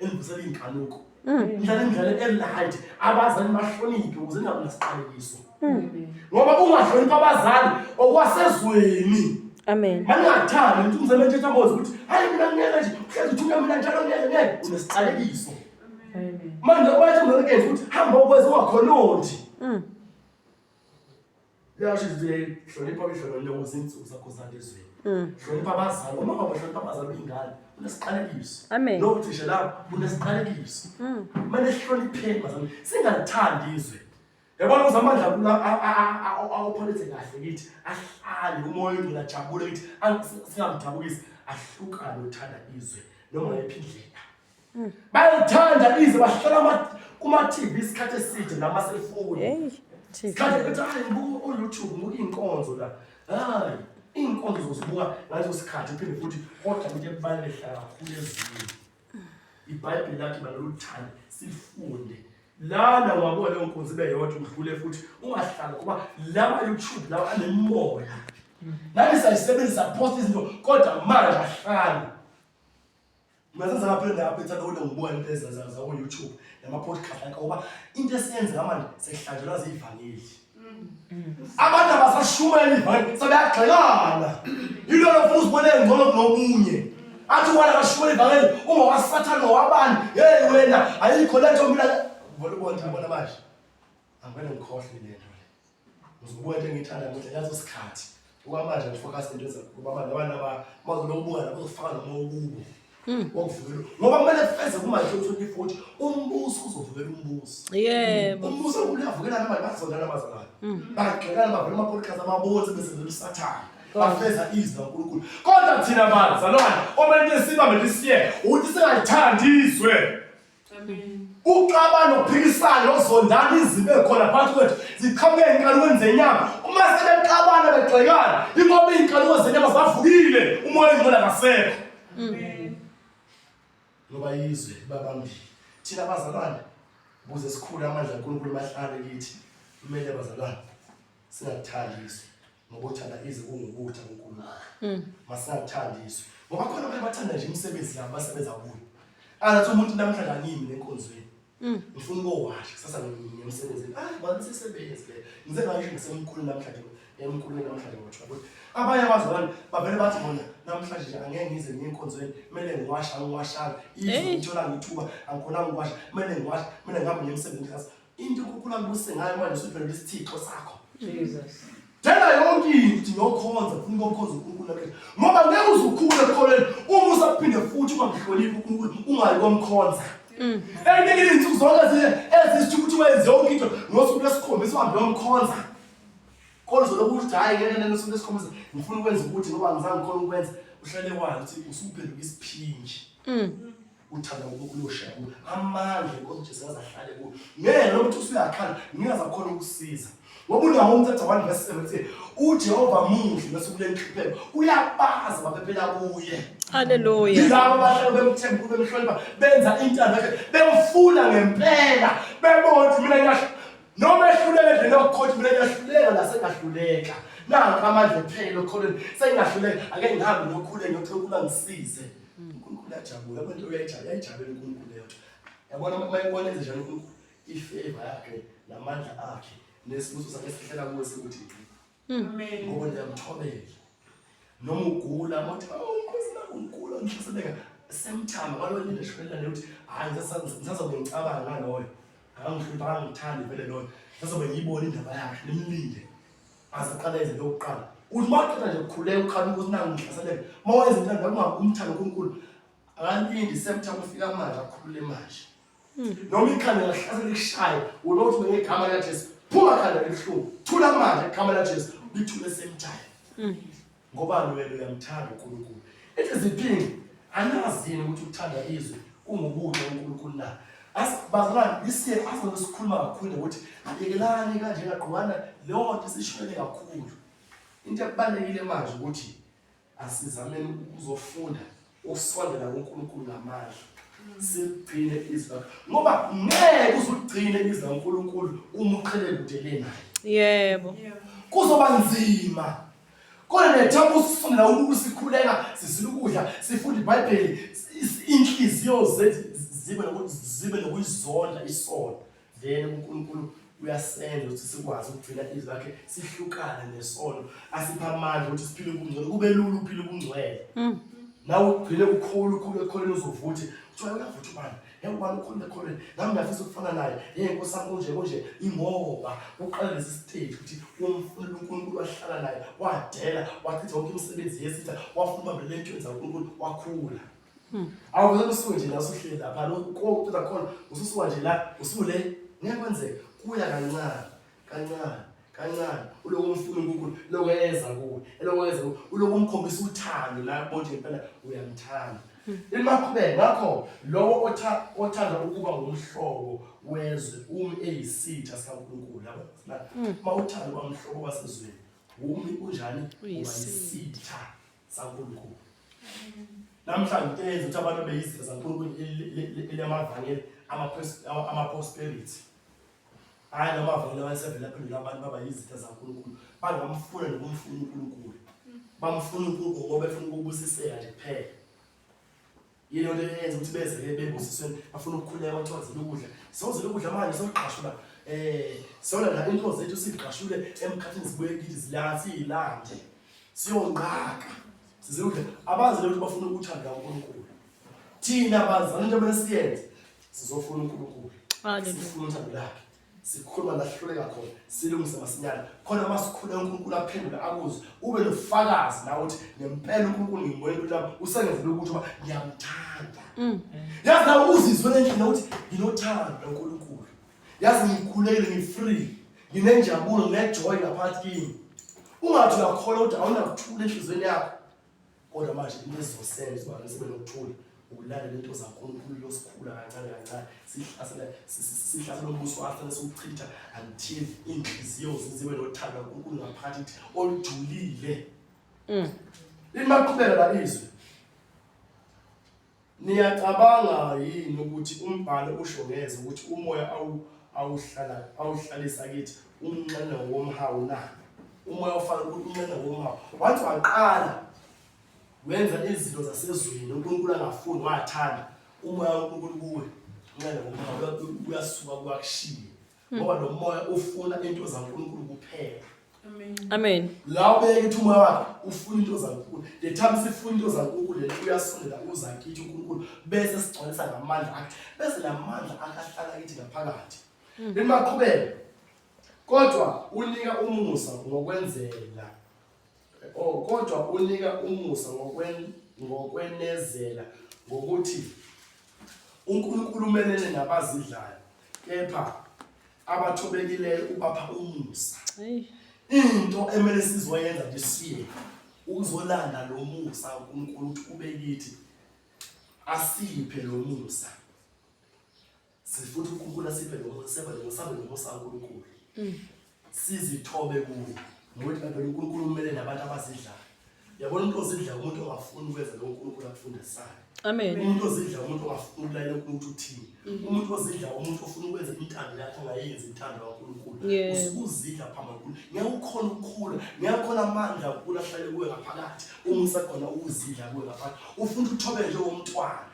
enivusela inkanuko. Indlela eright abazali bahloniphe ukuze ningabi nesiqalekiso. Ngoba ungahloniphi abazali okwasezweni. Amen. Mangathanda ukuthi umsebenzi ethamboza ukuthi hayi mina ngeke nje uhlezi uthunya mina njalo ngeke unesiqalekiso. Amen. Manje wathi ngeke ukuthi hamba ukwenza ungakhononti. Yasho nje hlonipha bisholo lezinsuku zakho zalezweni. Hlonipha abazali uma ngabahlonipha abazali ingane unesiqalekiso. Amen. Lo thisha la unesiqalekiso. Manje sihlonipheni bazali singalithandi izwe. Yabona uzamandla kula awuphalethe kahle kithi ahlali umoya ngilajabule kithi singamdabukisi ahlukane uthanda izwe noma ngayiphi indlela. Bayithanda izwe bahlala kuma TV isikhathi eside nama cellphone. Sikhathi ethi hayi ngibuka uYouTube ngibuka inkonzo la. Hayi inkonzo zozibuka ngaleso sikhathi phinde futhi kodwa into ebaluleke kakhulu ezweni. iBhayibheli lakhe baloluthanda sifunde. Lana wabona leyo nkonzo beyodwa udlule futhi ungahlala kuba laba YouTube lawa anemoya. Nami sayisebenzisa post izinto kodwa manje ahlala. Mazenza lapha lapha ethanda ukubuka impeza za YouTube nama podcast ngoba into esiyenza manje sehlanjelwa zivangeli. Abantu abasashumela ivangeli sebeyagxekana. Yilo lofuna uzibone ngcono kunomunye. Athi wena kashumela ivangeli ungowasathana ngowabani. Hey wena ayikho lento mina ubona manje. Angivele ngikhohle lento le. Uzobuya into engithanda ukuthi yazo isikhathi. Okwamanje ngifocus into ezakuba abantu abazolokubuka lapho uzofaka noma ukubo. Wokuvukela. Ngoba kumele feze kuMatthew 24 umbuso uzovukela umbuso. Yebo. Umbuso uyavukela noma bazondana abazalwane. Bagxekana bavela ama-podcast amabonzi besenzela usathane. Bafeza izwi kaNkulunkulu. Kodwa thina bazalwane, omele sibambe lisiye ukuthi singathandiswe. Amen. Uxabano nokuphikisana nokuzondana izimo ekhona phakathi kwethu ziqhamuke enkalukweni zenyama. Uma sebexabana begxekana, ingoba iy'nkaluko zenyama zavukile, umoya engcwele akasekho. Ngoba izwe babambile. Thina bazalwane, ukuze sikhule amandla kaNkulunkulu mahlale kithi, kumele bazalwane singathandi izwe. Ngoba uthanda izwe kungubutha kaNkulunkulu. Masingathandi izwe. Ngoba khona abantu bathanda nje imisebenzi yabo basebenza kuyo. Angathi umuntu namhlanje angimi nenkonzweni. Ngifuna ukowasha sasa ngiyemsebenzini. Banisebenze le. Ngize ngisho ngisemkhulu namhlanje emkhulweni namhlanje ngoba abanye abazalwane bavele bathi bona namhlanje nje angeke ngize ngiyenkonzweni, kumele ngiwashanga izwe ngithola ngithuba angikhona ngiwasha, kumele ngiwasha, kumele ngihambe ngiyemsebenzini sasa. Into uNkulunkulu angibuse ngayo manje usiphelele isithixo sakho. Jesus. Tena yonke into yokhonza ufuna ukukhonza uNkulunkulu nakhe. Ngoba ngeke uzukhule ekholweni uma usaphinde futhi ungamhloniphi uNkulunkulu ungayi komkhonza. Engeke insuku zonke ezisithukuthuka yonke into ngosuku lesikhombisa uhambe yomkhonza. Kodwa zokuthi hayi ngeke nenosuku lesikhombisa ngifuna ukwenza ukuthi ngoba ngizange ngikhona ukwenza uhlale wazi ukuthi usuphenduka isiphinji. Uthanda ukulosha amandla inkosi Jesu azahlale kuwo. Ngeke lokuthi usuyakhala ngingazakhona ukusiza. Ngoba uNahum 1:7 uJehova muhle ngesuku lenhlupheko uyabaza baphela kuye. Hallelujah. Yilabo abahlala bemthemba bemhlonipha benza intando yakhe bemfuna ngempela bebona mina ngiyahluleka noma ehluleka nje nokukhothi mina ngiyahluleka la sengahluleka. Nanka amandla ephela okholweni sengahluleka ake ngihambe nokhule ngiyocela ngisize. uNkulunkulu uyajabula abantu uyayijabulela uNkulunkulu leyo. Yabona mayibona nje uNkulunkulu ifavor yakhe namandla akhe nesibuso sakhe esihlela kuwe sikuthi Amen. ngoba ngiyamthobela. Noma ugula mathi inkosi la ungula ngihlaseleka semthama ngalo linde shwela le uthi hayi ngisazobe ngicabanga ngaloyo. Angihlupha ngithandi vele loyo. Ngisazobe ngiyibona indaba yakhe nimlinde. Azaqala izinto lokuqala. Uthi maqeda nje ukukhuleka ukhala ukuthi nangu ngihlaseleka. Mawenza into ngabe umthando uNkulunkulu akalindi semthama ufika manje akhulule manje. Noma ikhanda lahlasela lishaya unothi ngegama likaJesu phuma khanda libuhlungu. Thula manje igama likaJesu lithule semthama. Ngoba wena uyamthanda uNkulunkulu. Ethi ziphingi anazini ukuthi ukuthanda izwe ungubutho uNkulunkulu na. Asibazalwane isiye asesikhuluma kakhulu ukuthi ayekelani kanje ngaqhubana leyo nto sishwele kakhulu. Into ebalekile manje ukuthi asizameni ukuzofunda ukusondela kuNkulunkulu ngamandla. Sigcine izwi ngoba ngeke uzugcine izwi laNkulunkulu uma uqhelele kudeleni naye. Yebo. Kuzoba nzima. Kodwa nethambo usifundela ukusikhuleka sisile ukudla sifunda iBhayibheli inhliziyo zethu zibe nokuzonda isono. Then uNkulunkulu uyasenza ukuthi sikwazi ukugcina izwi lakhe sihlukane nesono. Asipha amandla ukuthi siphile ubungcwele kube lula uphile ubungcwele. Nawe ugcine ukhulu ekholeni uzovuthi kuthiwa uyavutha ubani yabani ukhona ekholeni nami ngiyafisa ukufana naye inkosi yami konje ingoba uqala lesi stage ukuthi umfuna uNkulunkulu wahlala naye wadela wachitha yonke imisebenzi yesitha wafuna ubambe lento yenza uNkulunkulu wakhula. Awuvele usuke nje la usuhleli lapha lokho khona ususuka nje la usule ngeke kwenzeke kuya kancane uloku umfuna uNkulunkulu lokwenza kuwe elokwenza uloku umkhombisa uthando la bonke impela uyamthanda. Imaqhubeka ngakho lowo othanda ukuba ngumhlobo wezwe eyisitha sikaNkulunkulu lapha mawuthanda umhlobo wasezweni unjani uyisitha saNkulunkulu. Namhlanje yenza ukuthi abantu beyizitha zaNkulunkulu elamavangeli ama-prosperity. Hayi namavangeli awasevela phela abantu baba yizitha zaNkulunkulu bangamfuna nokumfuna uNkulunkulu. Bamfuna uNkulunkulu ngoba befuna ukubusiseka nje kuphela. Yilo le yenza ukuthi beze bebusisweni bafuna ukukhuleka bathwazele ukudla. Sozele ukudla manje soqashula sona la into zethu siqashule emkhathini sibuye kithi silande siyonqaka sizukhe abazi ukuthi bafuna ukuthanda uNkulunkulu thina bazana into ebesiyenze sizofuna uNkulunkulu sifuna uthando lakhe sikhuluma lahluleka khona silungise masinyane khona masikhuleka uNkulunkulu aphendula akuze ube nofakazi nawe uthi ngempela uNkulunkulu ngibona impilo yami usengenzele ukuthi uba ngiyamthanda yazi nawe uzizwe endlini ukuthi nginothando uNkulunkulu yazi ngikhulekile ngifree nginenjabulo nginejoy ngaphakathi kimi ungathi uyakholwa ukuthi awunakuthula enhlizweni yakho kodwa manje into ezizosenza abantu sebenokuthula ukulalela into zaNkulunkulu losikhula kancane kancane sihlasela umbuso wasana sokuchitha until inhliziyo ziziwe nothando uNkulunkulu ngaphakathi olujulile limaqhubeka labizwe niyacabanga yini ukuthi umbhalo usho ngeze ukuthi umoya awuhlalisa kithi umnqane womhawu na umoya ufana umnqane womhawu wathi waqala wenza izinto zasezweni uNkulunkulu angafuni wathanda umoya uNkulunkulu kuwe umnqane womhawu uyasuka kwakushiye ngoba lo moya ufuna into zaNkulunkulu kuphela. Amen. La ubeke ukuthi umoya wakhe ufuna into zaNkulunkulu. The time sifuna into zaNkulunkulu le uyasondela uza kithi uNkulunkulu bese sigcwalisa ngamandla akhe. Bese lamandla akahlala kithi ngaphakathi. Limaqhubeka. Kodwa unika umusa ngokwenzela. Kodwa unika umusa ngokwenezela ngokuthi uNkulunkulu umelene nabazidlayo. Kepha abathobekileyo ubapha umusa. Into emele sizoyenza lesiye uzolanda lo musa uNkulunkulu ukuthi ube kithi asiphe lo musa sifuna uNkulunkulu asiphe lo musa sebe nosabe lo musa uNkulunkulu sizithobe kuwo ngokuthi kanti uNkulunkulu umele nabantu abazidlayo yabona into ozidla umuntu ongafuni ukwenza lo uNkulunkulu akufundisayo. Amen. Umuntu ozidla umuntu ongafuni ukulayela uNkulunkulu uthini umuntu ozidla umuntu ofuna ukwenza intando yakhe ongayenzi intando kaNkulunkulu uzidla phambi kaNkulunkulu ngiyakukhona ukukhula ngiyakhona amandla ukukhula ahlale kuwe ngaphakathi umusa khona ukuzidla kuwe ngaphakathi ufuna ukuthobe nje womntwana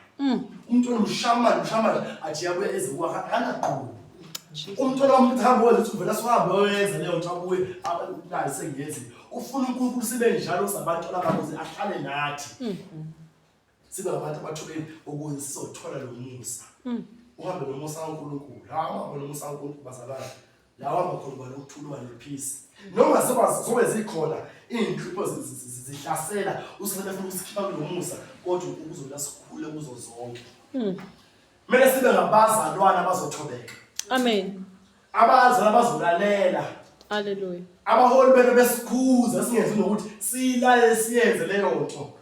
umntwana umshamana athi yabuye ezekuwa kanaqulu umntwana wamthabo wethi uvela sihambe oyenza leyo nto abuye nayi sengezi ufuna uNkulunkulu sibe njalo sabantu ababuze ahlale nathi sibe abantu abathobeni ukuze sizothola lo musa uhambe nomusa kaNkulunkulu lawa nomusa kaNkulunkulu bazalana lawa bakhona lokuthula nepeace noma sobe zikhona inhlupho zihlasela usifuna ukusikhipha kulo musa kodwa ukuzola sikhule kuzo zonke mele sibe ngabazalwana abazothobeka. Amen. Abazalwana abazolalela. Hallelujah. Abaholi bethu besikhuza singenzi nokuthi silalele siyenze leyo nto.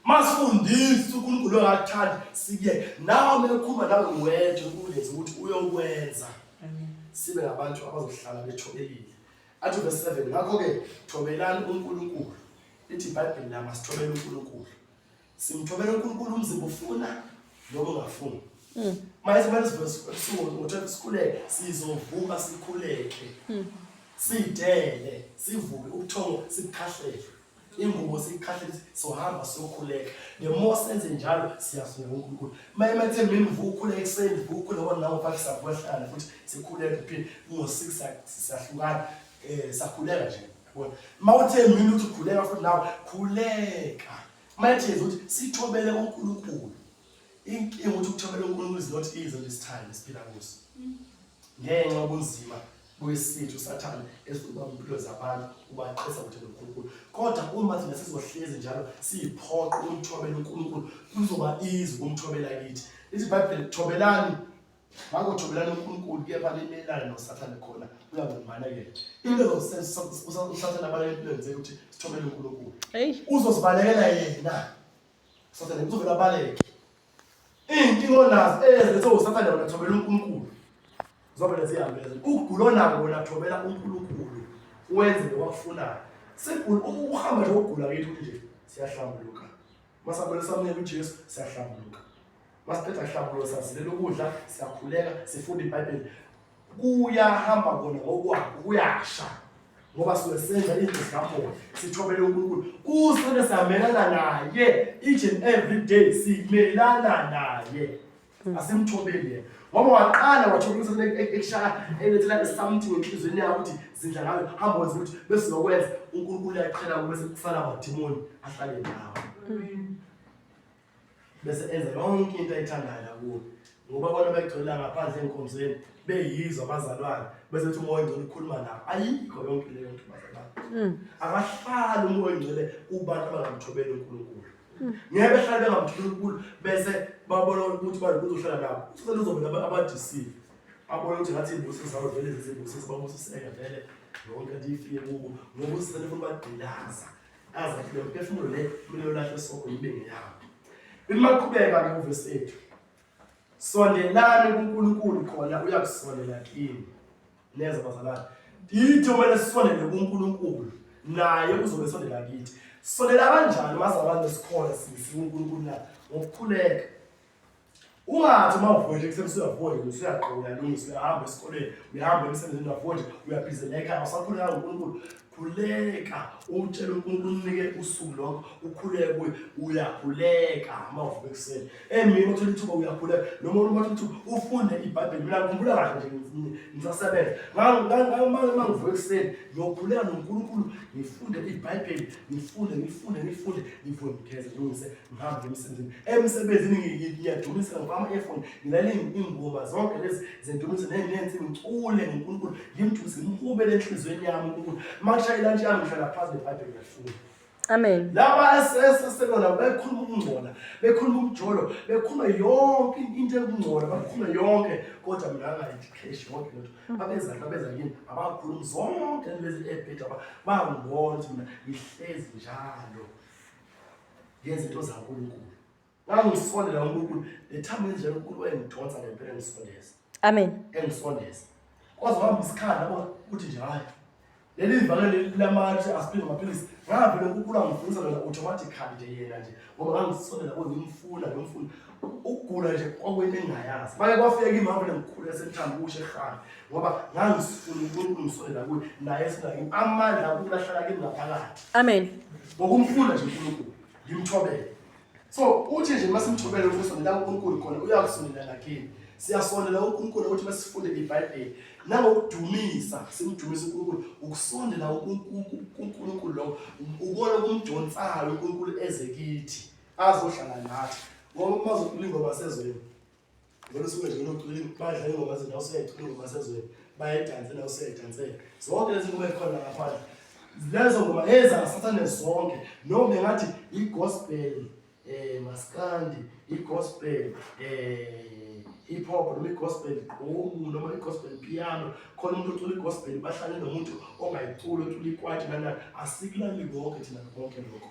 Masifundise uNkulunkulu ongathandi sike nawe mele ukhuluma nawe wedwa ukuleza ukuthi uyokwenza. Sibe ngabantu abazohlala bethobekile. Athi verse 7 ngakho ke thobelani uNkulunkulu. Ithi iBhayibheli la masithobele uNkulunkulu. Simthobele uNkulunkulu umzimba ufuna noma ungafuni. Manje ngoba sikhuleke sizovuka sikhuleke. Sidele sivuke ubuthongo sikhahlele. Ingubo sikhahlele sohamba sokhuleka. The more senze njalo siyasuka uNkulunkulu. Mayethe mina uvuka ukhuleka ekseni uvuka lo nawo mfaka sabwehlala futhi sikhuleka phela ngo6 siyahlukana sakhuleka nje. Yabona. Mawuthe mina uthi khuleka futhi nawe khuleka. Mayethe ukuthi sithobele uNkulunkulu. Inkinga ukuthi ukuthobela uNkulunkulu is not easy this time siphila kuso. Ngenxa yobunzima kwesithu uSathane esifuba impilo zabantu ubaqhesa ukuthi uNkulunkulu. Kodwa uma thina sizohlezi njalo siyiphoqa ukuthobela uNkulunkulu kuzoba easy ukumthobela kithi. Ithi iBhayibheli thobelani ngakho thobelani uNkulunkulu kepha limelane noSathane khona uyabona ke. Into zosenza uSathane abalekile ukuthi sithobele uNkulunkulu. Uzosibalekela yena. Sathane uzovela baleke. Inkinga onazo ezenze uSathane wona thobela uNkulunkulu. Zobe leziyambeza ukugulona bona thobela uNkulunkulu wenze wakufunayo. Uhamba nje ukugula kwethu nje siyahlambuluka. Masabele samnike uJesu siyahlambuluka. Masiphetha hlambuluko sazilela ukudla siyakhuleka sifunda iBhayibheli. Kuyahamba kona ngokwakho kuyasha. Ngoba sisenza izinto zikaMoya sithobele uNkulunkulu. Usele siyamelana naye each and every day simelana naye. asimthobeli yena ngoba waqala wathobisa ekushaya elethela something enhlizweni yakho ukuthi zindla ngayo hamba wenza ukuthi bese lokwenza uNkulunkulu uyaqhela bese kusala amadimoni ahlale nawe bese enza yonke into ayithandayo kuwo ngoba bona begcwela ngaphandle enkonzweni beyizwa abazalwane bese uthi umoya ngcwele ukhuluma nabo ayikho yonke leyo nto bazalwane akahlali umoya ngcwele kubantu abangamthobeli uNkulunkulu ngeke behlale bengamthobeli uNkulunkulu bese babona ukuthi bazohlala nabo kusele uzobe abadeceive abona ukuthi ngathi ibuso zawo vele zizibusisi babusiseke vele yonke into ifike kubo ngoba usele ufuna badelaza azathi le mphefumulo le kumele ulahle soko ibenge yabo Imaqhubeka ke uverse 8. Sondelani kuNkulunkulu khona uyakusondela kini. Neza bazalwane. Yithi kumele sisondele kuNkulunkulu naye uzobe sondela kithi. Sondela kanjani bazalwane sikhona sisi uNkulunkulu na ngokukhuleka. Ungathi mawuvele kusebenzisa uyavoda usuyaqoqa uyalungisa uyahamba esikoleni uyahamba emsebenzini uyavoda uyabhizeleka awusakhuleka ngoNkulunkulu khuleka utshela uNkulunkulu unike usuku lokho ukhuleke kuye uyakhuleka mawuvuka ekseni emini uthola ithuba uyakhuleka noma umuntu uthi ufunde iBhayibheli mina ngikhumbula kahle nje ngisasebenza mangivuka ekseni ngiyokhuleka noNkulunkulu ngifunde iBhayibheli ngifunde ngivuke ngigeze ngilungise ngihambe emsebenzini ngiyadumisa ama-earphone ngilalela ingoma zonke lezi zendumiso nenensi ngicule ngoNkulunkulu ngimdumise ngihubele enhlizweni yami uNkulunkulu mashayela lunch yami ngihlala phansi neBhayibheli ngiyafunda. Amen. Laba esesekona bekhuluma ukungcola bekhuluma umjolo bekhuluma yonke into ekungcola bakhuluma yonke kodwa mina angayicash yonke lento abeza yini abakhuluma zonke lezi ebhedla bangibona ukuthi mina ngihlezi njalo ngezinto zaNkulunkulu. Ngisondela uNkulunkulu lethamba nje uNkulunkulu engidonsa ngempela ngisondeza. Amen. Engisondeza. Kwaze wahamba isikhala lapho uthi nje hayi. Leli ivangeli lamathi asiphinde amaphilisi. Ngavele uNkulunkulu angifundisa lona automatically nje yena nje. Ngoba ngisondela kodwa ngimfuna. Ukugula nje kwakwena engayazi. Manje kwafika imhambo lengikhulu esemthambushe ekhaya. Ngoba ngangisifuna uNkulunkulu ngisondela kuye naye sinakini amandla ukulahlala kimi ngaphakathi. Amen. Ngokumfuna nje uNkulunkulu ngimthobele. So uthi nje masimthobele ukusondela uNkulunkulu khona uyakusondela nakini. Siyasondela uNkulunkulu ukuthi masifunde iBhayibheli nangokudumisa simdumisa uNkulunkulu ukusondela uNkulunkulu lo ubona kumdonsayo uNkulunkulu eze kithi azohlala nathi ngoba mazokhuluma ingoma sezweni ngeke suke nje unokhuluma badla ingoma zena usuyayicula ingoma sezweni bayadansa na usuyayidansela zonke lezi ngoma ekhona ngaphandle lezo ngoma ezasathane zonke noma engathi igospel maskandi igospel hip hop noma igospel noma igospel piano khona umuntu ucula igospel bahlale nomuntu ongayicula ucula ikwati nana asikulali konke thina konke lokho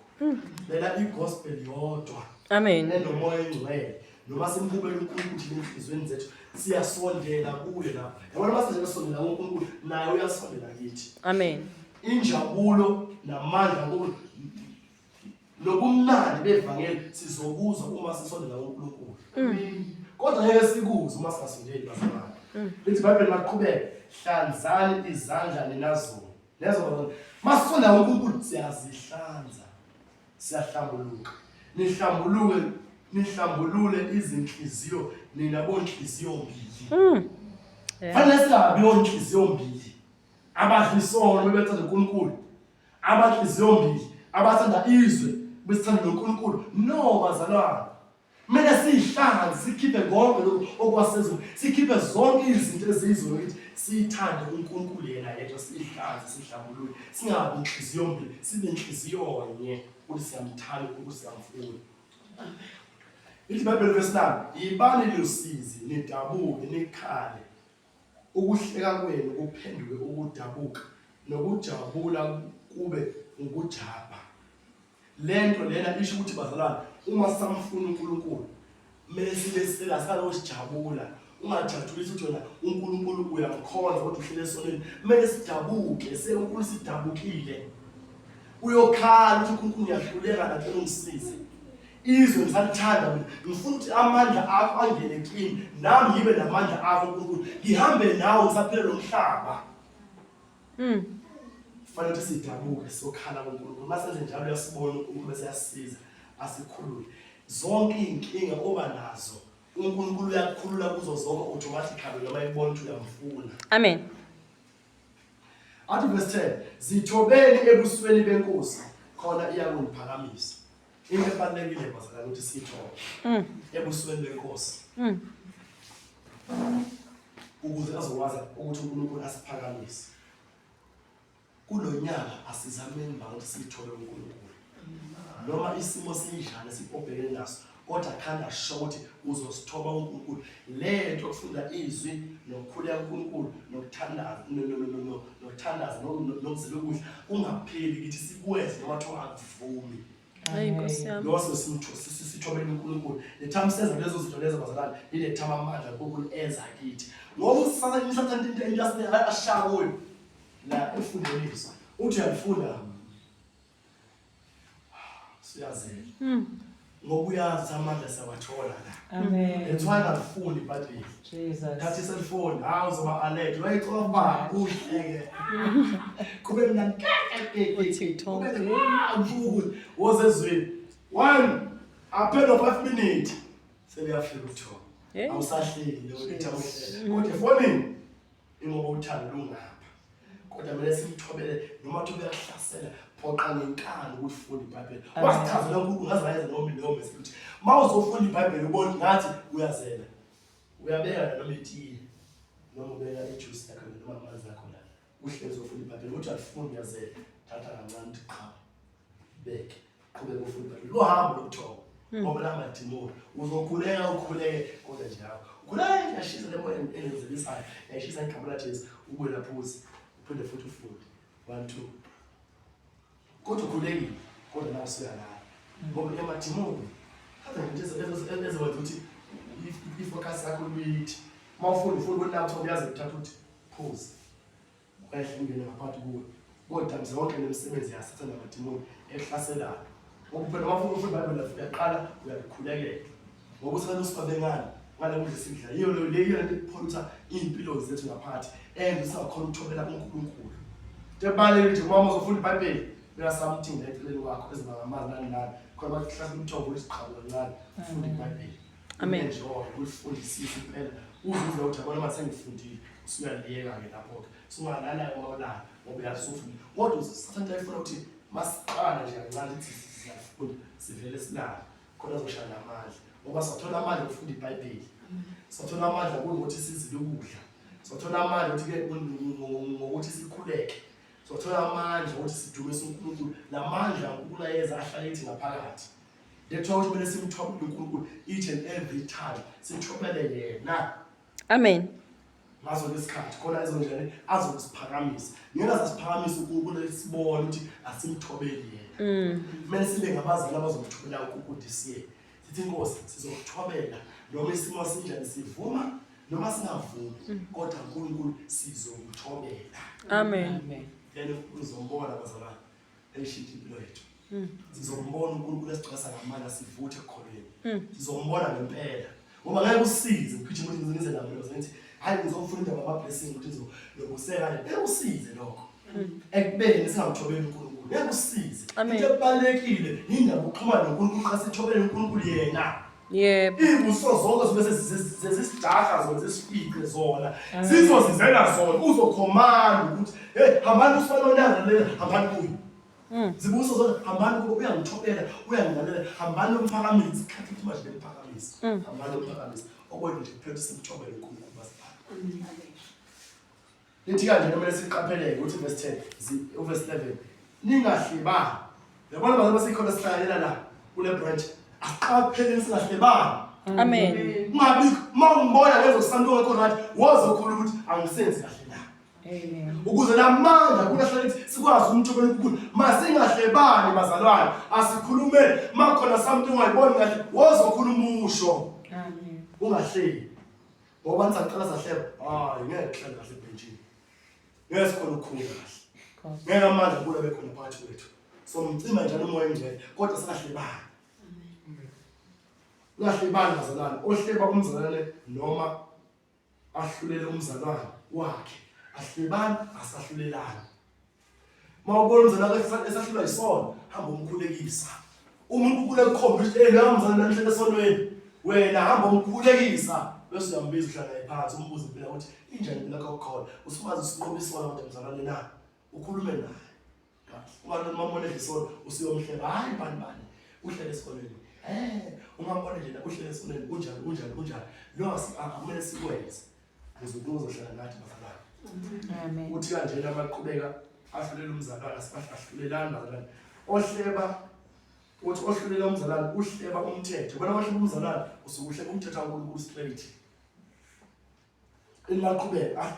lela igospel yodwa. Amen. Nenomoya engcwele noma simbubele uNkulunkulu thina enhlizweni zethu siyasondela kuye lapha yabona mase nje besondela uNkulunkulu naye uyasondela kithi. Amen. Injabulo namandla ngoba nobumnandi bevangeli sizokuzwa uma sisondela uNkulunkulu. Kodwa ngeke sikuze uma singasondeli bazalwane. Lithi iBhayibheli maqhubeka hlanzani izandla ninazona. Lezo masisondela uNkulunkulu siyazihlanza. Siyahlambuluka. Nihlambulule izinhliziyo nina bonhliziyo mbili. Fanele singabi onhliziyo mbili. Abadlisono bebethanda uNkulunkulu. Abadliziyo mbili abathanda izwe besithanda uNkulunkulu. No bazalwane. Kumele sihlanze sikhiphe konke lokho okwasezweni. Sikhiphe zonke izinto ezizwe ukuthi sithande uNkulunkulu yena yedwa sihlanze sihlambulule. Singabi inhliziyo mbili, sibe inhliziyo nye ukuthi siyamthanda ukuthi siyamfuna. Ithi iBhayibheli verse 9, yibani lusizi nidabuke nikhale. Ukuhleka kwenu kuphenduke ukudabuka nokujabula kube ukujaba. Lento lena isho ukuthi bazalwane uma samfuna uNkulunkulu kumele sibe silasala usijabula ungajatulisi ukuthi wena uNkulunkulu uyamkhonza kodwa uhlele esonweni kumele sidabuke seNkulunkulu sidabukile uyokhala ukuthi uNkulunkulu uyahluleka nathi ungisize izwe ngisalithanda mina ngifuna ukuthi amandla akho angene kimi nami ngibe namandla akho uNkulunkulu ngihambe nawe ngisaphila lo mhlaba. Fanele ukuthi sidabuke sokhala kuNkulunkulu masenze njalo uyasibona uNkulunkulu bese yasisiza asikhulule zonke inkinga oba nazo uNkulunkulu uyakukhulula kuzo zonke automatically noma ibona ukuthi uyamfuna. Amen. Athi verse 10, zithobeni ebusweni benkosi khona iyakungiphakamisa. Into ebalekile bazalwane ukuthi sithobe ebusweni benkosi. Ukuze azokwazi ukuthi uNkulunkulu asiphakamise. Kulonyaka asizameni ukuthi sithobe uNkulunkulu. Noma isimo sinjani sibhekene naso, kodwa khanda sho ukuthi uzosithoba uNkulunkulu. Lento yokufunda izwi nokukhuleka kuNkulunkulu nokuthandaza nokuthandaza nokuzela ukudla ungapheli kithi sikwenze noma kuthiwa akuvumi. Hayi Nkosi yami. Loso sithobele uNkulunkulu. Lethamsenza lezo zinto lezo bazalwane, ilethama amandla uNkulunkulu enza kithi. Ngoba usathana into ashaya kuyo la efundeliswa. Uthi uyafunda siyazela. Ngoba uyazi amandla siyawathola la. Amen. That's why ngafundi iBhayibheli. Jesus. Thathi cellphone, hawu zoba alert, wayixoba uhleke. Kube mnandi uThixo. kube wozezweni. 1 aphela 5 minutes. Sebeyafika uthoba. Eh? Awusahleli uletha uhlelo. Kodwa efonini ingoba uthando lungapha. Kodwa mele simthobele noma kuthi uyahlasela phoqa ngenkani ukufunda iBhayibheli. Wasichazela uNkulunkulu ngazayenza noma ukuthi mawuzofunda iBhayibheli ubone ngathi uyazela. Uyabeka noma itiye noma ubeka ijuice yakho noma amanzi akho la. Uhlezi ufunda iBhayibheli uthi alifunda yazela. Thatha kancane qha. Beke. Qhubeka ufunda iBhayibheli. Lo hambo lokuthoba. Ngoba la madimoni uzokhuleka ukhuleke kodwa nje hawo. Ukhuleka yashisa lemoya enenzelisayo. Yashisa igama la Jesu ubuye laphuza. Uphinde futhi ufunde. 1 2. Kodwa ukhulekile kodwa nawe usuyalala. Ngoba emadimoni hata nje ezenza ukuthi ifocus yakho lithi mawufunda laptop uyazi ukuthatha uthi pause. Uyahlangene ngaphakathi kuwe. Kodwa zonke nemisebenzi yasatha namadimoni ehlaselayo. Ngoba phela mawufunda iBhayibheli uyaqala uyakhulekela. Ngoba usana usibabengani ngale kudla sidla. Yiyo leyo epholutha impilo zethu ngaphakathi. Usakhona ukuthobela uNkulunkulu. Tebalele nje uma uzofunda iBhayibheli beka something la eceleni kwakho eziba ngamazi nani khona bakuhlasa umthombo wesiqhawula ngani ufunda iBhayibheli. Amen. Nje ukufundisisa impela uzuza uthi abona mase ngifundile usuyaliyeka ke lapho ke sungalala ngoba ngoba uyasufuna kodwa usathatha ifuna ukuthi masiqala nje kancane ukuthi siyafunda sivele silala khona azoshaya amandla ngoba sathola amandla ukufunda iBhayibheli. Sathola amandla ukuthi sizile ukudla. Sathola amandla ukuthi ke ngokuthi sikhuleke. Sathola amandla ukuthi sidumise uNkulunkulu. Lamandla uNkulunkulu ayeza ahlala ethi ngaphakathi. Letho ukuthi kumele simthobele uNkulunkulu each and every time. Simthobele yena. Amen. Ngazo lesikhathi khona ezonjani azokusiphakamisa. Ngeke asiphakamisa uNkulunkulu lesibone ukuthi asimthobeli yena. Kumele sibe ngabazali abazomthobela uNkulunkulu disiye. Sithi Nkosi sizokuthobela noma isimo sinjani sivuma noma singavumi kodwa uNkulunkulu sizomthobela. Amen. Yena uzombona bazalwane eshithi impilo yethu. Sizombona uNkulunkulu esigcwasa ngamandla sivuthe ekukholweni. Sizombona ngempela. Ngoba ngeke usize ukuphithi ukuthi ngizenze nami lo senthi hayi ngizofunda ngama blessing ukuthi ngizokuseka ngeke usize lokho. Ekubeni singamthobeli uNkulunkulu ngeke usize. Into ebalekile indaba ukuxhumana noNkulunkulu xa sithobela uNkulunkulu yena. Yebo. Ibuso zonke zobe sesidaha zona sesifiqe zona. Sizozizela zona uzokhomanda ukuthi hey hambani usifanolanga le hambani kuyo. Zibuso zonke hambani kuyo uyangithobela uyangilalela hambani umphakamisa isikhathi ukuthi manje lemphakamisa. Hambani umphakamisa okwethu nje kuphela simthobele uNkulunkulu basiphatha. Lithi kanje noma siqapheleke ukuthi verse 10 verse 11 ningahlebani. Yabona abantu basikhona sihlalela la kule branch. Aqaphele singahlebani. Amen. Ungabi mawumbona lezo santo ngekho right wazokhuluma ukuthi angisenzi kahle la. Amen. Ukuze lamandla kunahlala lithi sikwazi ukumthobela uNkulunkulu masingahlebani bazalwane asikhulume makhona something ungayiboni kahle wazokhuluma usho. Amen. Ungahlebi. Ngoba ngithi aqala sahleba hayi ngeke kuhlale kahle ebhenjini. Ngeke sikhona ukukhuluma kahle. Ngeke amandla kula bekhona phakathi kwethu. So mcima njalo umoya engcwele kodwa singahlebani. Ungahlebani bazalwane ohleba umzalwane noma ahlulele umzalwane wakhe ahlebani asahlulelana. Mawubona umzalwane esahlulwa isona hamba umkhulekisa. Umuntu kule kukhomba ukuthi la umzalwane namhlanje esonweni wena hamba umkhulekisa bese uyambiza uhlala naye phansi umbuze impela ukuthi injani impela kokukhona usimazi usiqobisona kodwa mzalwane na ukhulume naye kahle uma mamone isona usiyomhleba hayi bani uhlele esikoleni ungambona nje la uhlele esikoleni unjani lo akumele sikwenze uzohlala nathi bafana Amen. uthi kanje abaqhubeka ahlulela umzalwane asibahlulelana bazalwane ohleba uthi ohlulela umzalwane uhleba umthetho bona ohleba umzalwane usukuhleba umthetho kaNkulunkulu straight imaqhubeka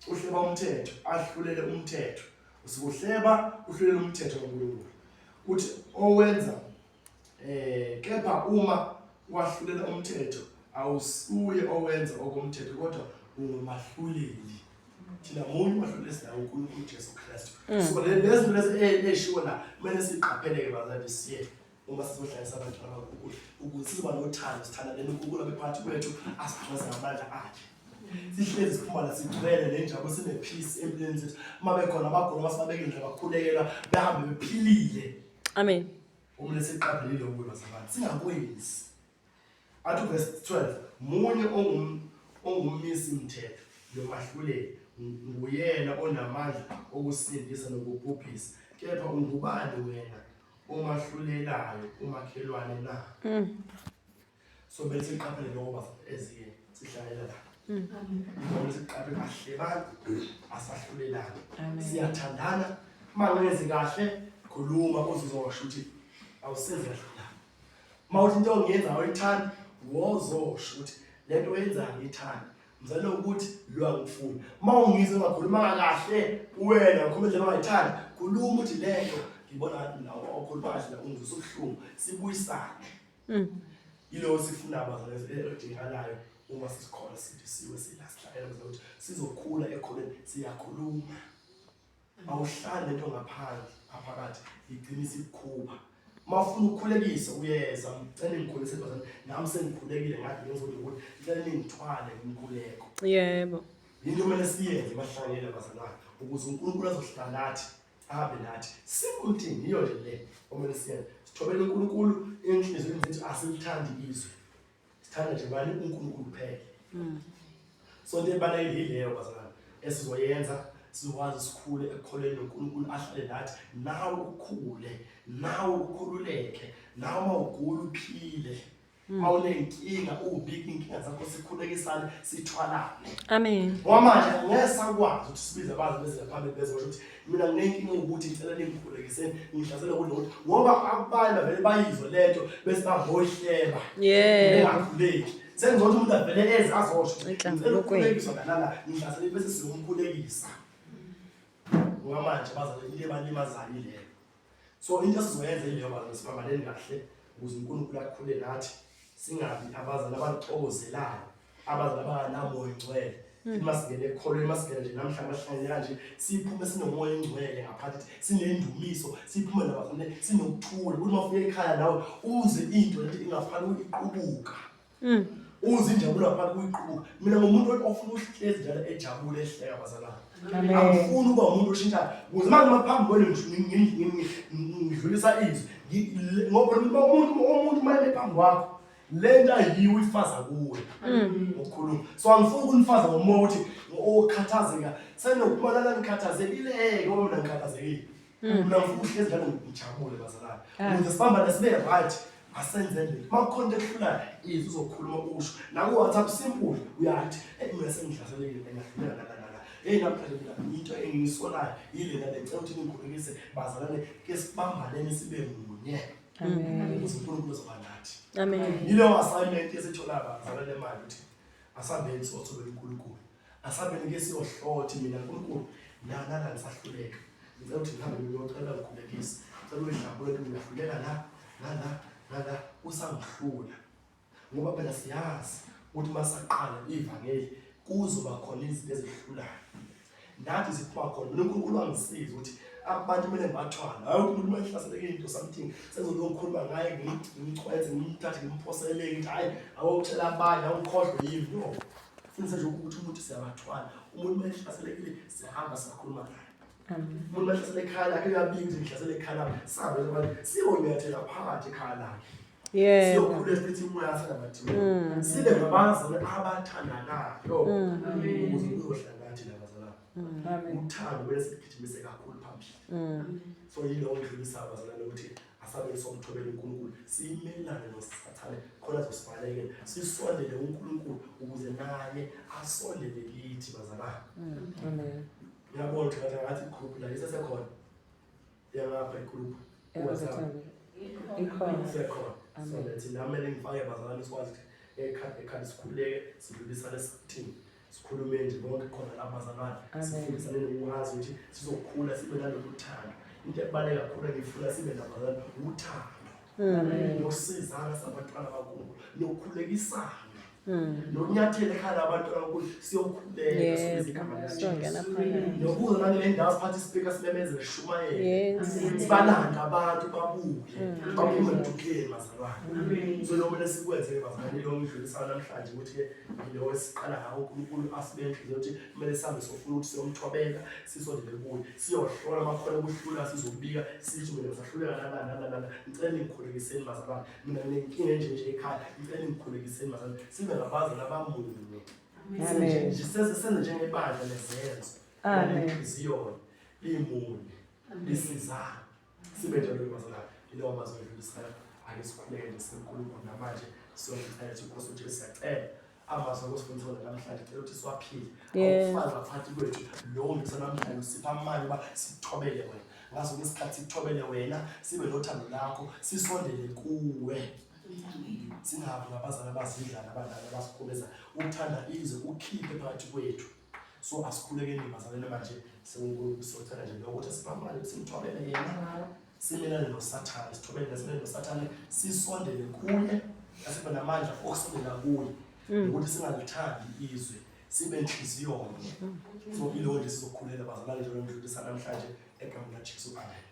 uhleba umthetho ahlulele umthetho usukuhleba uhlulela umthetho kaNkulunkulu uthi owenza kepha uma wahlulela umthetho awusuye owenza okomthetho kodwa ungumahluleli thina munye mahluleli sinawo uNkulunkulu Jesu Kristu so lezi eshiwo la kumele siqapheleke bazali siye uma sizohlanganisa abantwana baNkulunkulu ukuze sizoba nothando sithanda lento uNkulunkulu abephathi kwethu asixhasa ngamandla akhe sihlezi siphuma la sigcwele nenjabulo sinepeace empilweni zethu uma bekhona abagula masibabeke nje bakhulekela behambe bephilile. Amen. Umle siqaphelile ukuba sabantu singakwenzi athi verse 12 munye ongumisi mthetho nomahluleli nguyena onamandla okusindisa nokubhubhisa kepha ungubani wena omahlulelayo umakhelwane na so bese siqaphele lokho eziye sihlalela la ngoba siqaphele kahle asahlulelana siyathandana mangezi kahle khuluma uzozosho ukuthi awusenze kahle mawuthi into ongenza awuyithandi wozosho ukuthi lento oyenzayo ngiyithanda mzalo ukuthi lo angifuni mawungizwe ngakhuluma kahle wena ukhuluma nje ongayithandi khuluma uthi lento ngibona ngathi nawo okhuluma kahle la ungizwe ubuhlungu sibuyisane ilo sifuna abazali edingalayo uma sisikhona sithi siwe silahla ukuthi sizokhula ekholeni siyakhuluma awuhlali lento ngaphandle aphakathi igcinisa ikukhuba mafuna ukukhulekisa uyeza ngicela ngikhulekise bazali nami sengikhulekile ngathi ngizothi ukuthi ngicela ningithwale ngimkhuleko Yebo. into kumele siyenze bahlangene bazalwane ukuze uNkulunkulu azohlala nathi abe nathi simple thing iyo nje le kumele siyenze sithobele uNkulunkulu enhlizweni zethu asilithandi izwe sithanda nje bani uNkulunkulu kuphela so into ebalekile ileyo bazalwane esizoyenza sizokwazi sikhule ekukholeni uNkulunkulu ahlale nathi nawe ukhule nawe ukhululeke nawe mawugula uphile awunenkinga ubika inkinga zakho sikhulekisane sithwalane. Amen. Ngoba manje ngesakwazi ukuthi sibize abazi bese phambili bezosho ukuthi mina nginenkinga ukuthi ngicela ningikhulekiseni ngihlasele kulokho ngoba abanye bavele bayizwe lento bese bavohleba bengakhuleki sengizothi umuntu avele eze azosho ngicela ukukhulekiswa kanala ngihlasele bese siyomkhulekisa ngoba manje bazale into ebalimazayo ileyo so into esizoyenza ileyo bazale sibambaleni kahle ukuze uNkulunkulu akhule nathi singabi abazali abaqokozelayo abazali abanamoya engcwele masingene ekholweni masingene nje namhlanje bahlangene kanje siphume sinomoya engcwele ngaphansi sinendumiso siphume nabazali sinokuthula ukuthi mafike ekhaya nawe uze into lento ingafani uyiqubuka uze injabulo ngaphansi uyiqubuka mina ngomuntu ofuna uhlezi njalo ejabule ehleka bazalana angifuni ukuba umuntu oshintshayo ukuze manje phambi kwenu ngidlulisa izwi ngoba umuntu manje phambi kwakho lento ayiwe ifaza kuwe ukukhuluma so angifuni ukunifaza ngomoya ukuthi okhathazeka senokumalana ngikhathazekile ngoba mina ngikhathazekile mina ngifuna uhlezi njalo ngijabule bazalana ukuze sibambane sibe right asenze nje makukhona ehlulayo izwi uzokhuluma usho naku WhatsApp simple uyathi mina sengihlaselekile engahluleka namhlanje mina into engiyisonayo yile nale ngicela ukuthi ningikhulekise bazalane ke sibambalene sibe munye ukuze uNkulunkulu uzoba nathi. Amen. Yilo assignment esithola bazalane imali ukuthi asambeni sothobela uNkulunkulu asambeni ke siyohlothi mina uNkulunkulu nana ngisahluleka ngicela ukuthi ngihambe ngiyocela ukukhulekisa ngicela udlabule ukuthi ngiyahluleka la usangihlula ngoba phela siyazi ukuthi masaqala ivangeli kuzoba khona izinto ezihlulayo nathi ziphuma khona uNkulunkulu angisiza ukuthi abantu kumele bathwala hayi ukuthi umuntu mayihlaseleke into something senzokukhuluma ngaye ngimchweze ngimthathe ngimphosele ukuthi hayi awuthela abanye awukhohlwe yini no futhi nje ukuthi umuntu siyabathwala umuntu mayihlaselekile sihamba sikhuluma naye umuntu mayihlaseleke ekhaya lakhe uyabika ukuthi ngihlasele ekhaya sabe abantu siyonyathela phakathi ekhaya lakhe Yebo. siyokhula esithi imoya yasenabathiwe sibe ngabazali abathandanayo ukuze kuyohlala nathi labazalwane uthando bese sigijimise kakhulu phambili so yilowo ndlulisa abazalwane ukuthi asabe somthobela uNkulunkulu simelane noSathane khona zosibalekela sisondele uNkulunkulu ukuze naye asondele kithi bazalwane Amen. ngiyabona ukuthi ngathi igroup la isesekhona yangapha igroup Ikhona. sekhona so lethi namele ngifake bazalwane sikwazi ekhaya sikhuleke sidlulisane sithini sikhulume nje bonke khona la bazalwane sifundisane nokwazi ukuthi sizokhula sibe nalolu thando into ebaleka kakhulu ngifuna sibe nabazalwane uthando nokusizana sabantwana bakuNkulunkulu nokukhulekisana nonyathela ekhaya labantwana bakuNkulunkulu siyokhuleka sibiza igama likaJesu nokuza nale ndawo siphathe isipika simemezele shumayele sibalanda abantu babuye edukeni bazalwane so lo kumele sikwenze bazalwane lo ngidlulisana namhlanje ukuthi lo esiqala ngawo uNkulunkulu asibendle ukuthi kumele sihambe sofuna ukuthi siyomthobeka sisondele kuye siyohlola amakhono okuhlula sizobika sithi mina ngisahluleka nalana ngicela ngikhulekiseni bazalwane mina nginenkinga nje ekhaya ngicela ngikhulekiseni bazalwane sibe ngabazali abamunye Amen. senze njengebandla lezenzo lenhliziyo limunye lisizana sibe njalo bazalwane yilowo mazwi edlulisayo ake sikhuleke nesiNkulunkulu namanje siyocela ukuthi uJesu siyacela amazwi akufundisa namhlanje cela ukuthi siwaphile awufaka phakathi kwethu lo ngisa namhlanje sipha amandla uba sithobele wena ngazo ngesikhathi sithobele wena sibe nothando lakho sisondele kuwe singabi ngabazali abazidlana abadala abasikhuleza ukuthanda izwe ukhiphe phakathi kwethu so asikhulekeni bazalwane manje seNkulunkulu siyothanda nje ukuthi siphamale simthobele yena simelane noSathane sithobele noSathane sisondele kuye asibe namandla okusondela kuye ukuthi singalithandi izwe sibe inhliziyo so yilowo nje sizokhulela bazalwane nje ngidlulisa namhlanje egameni likaJesu amen.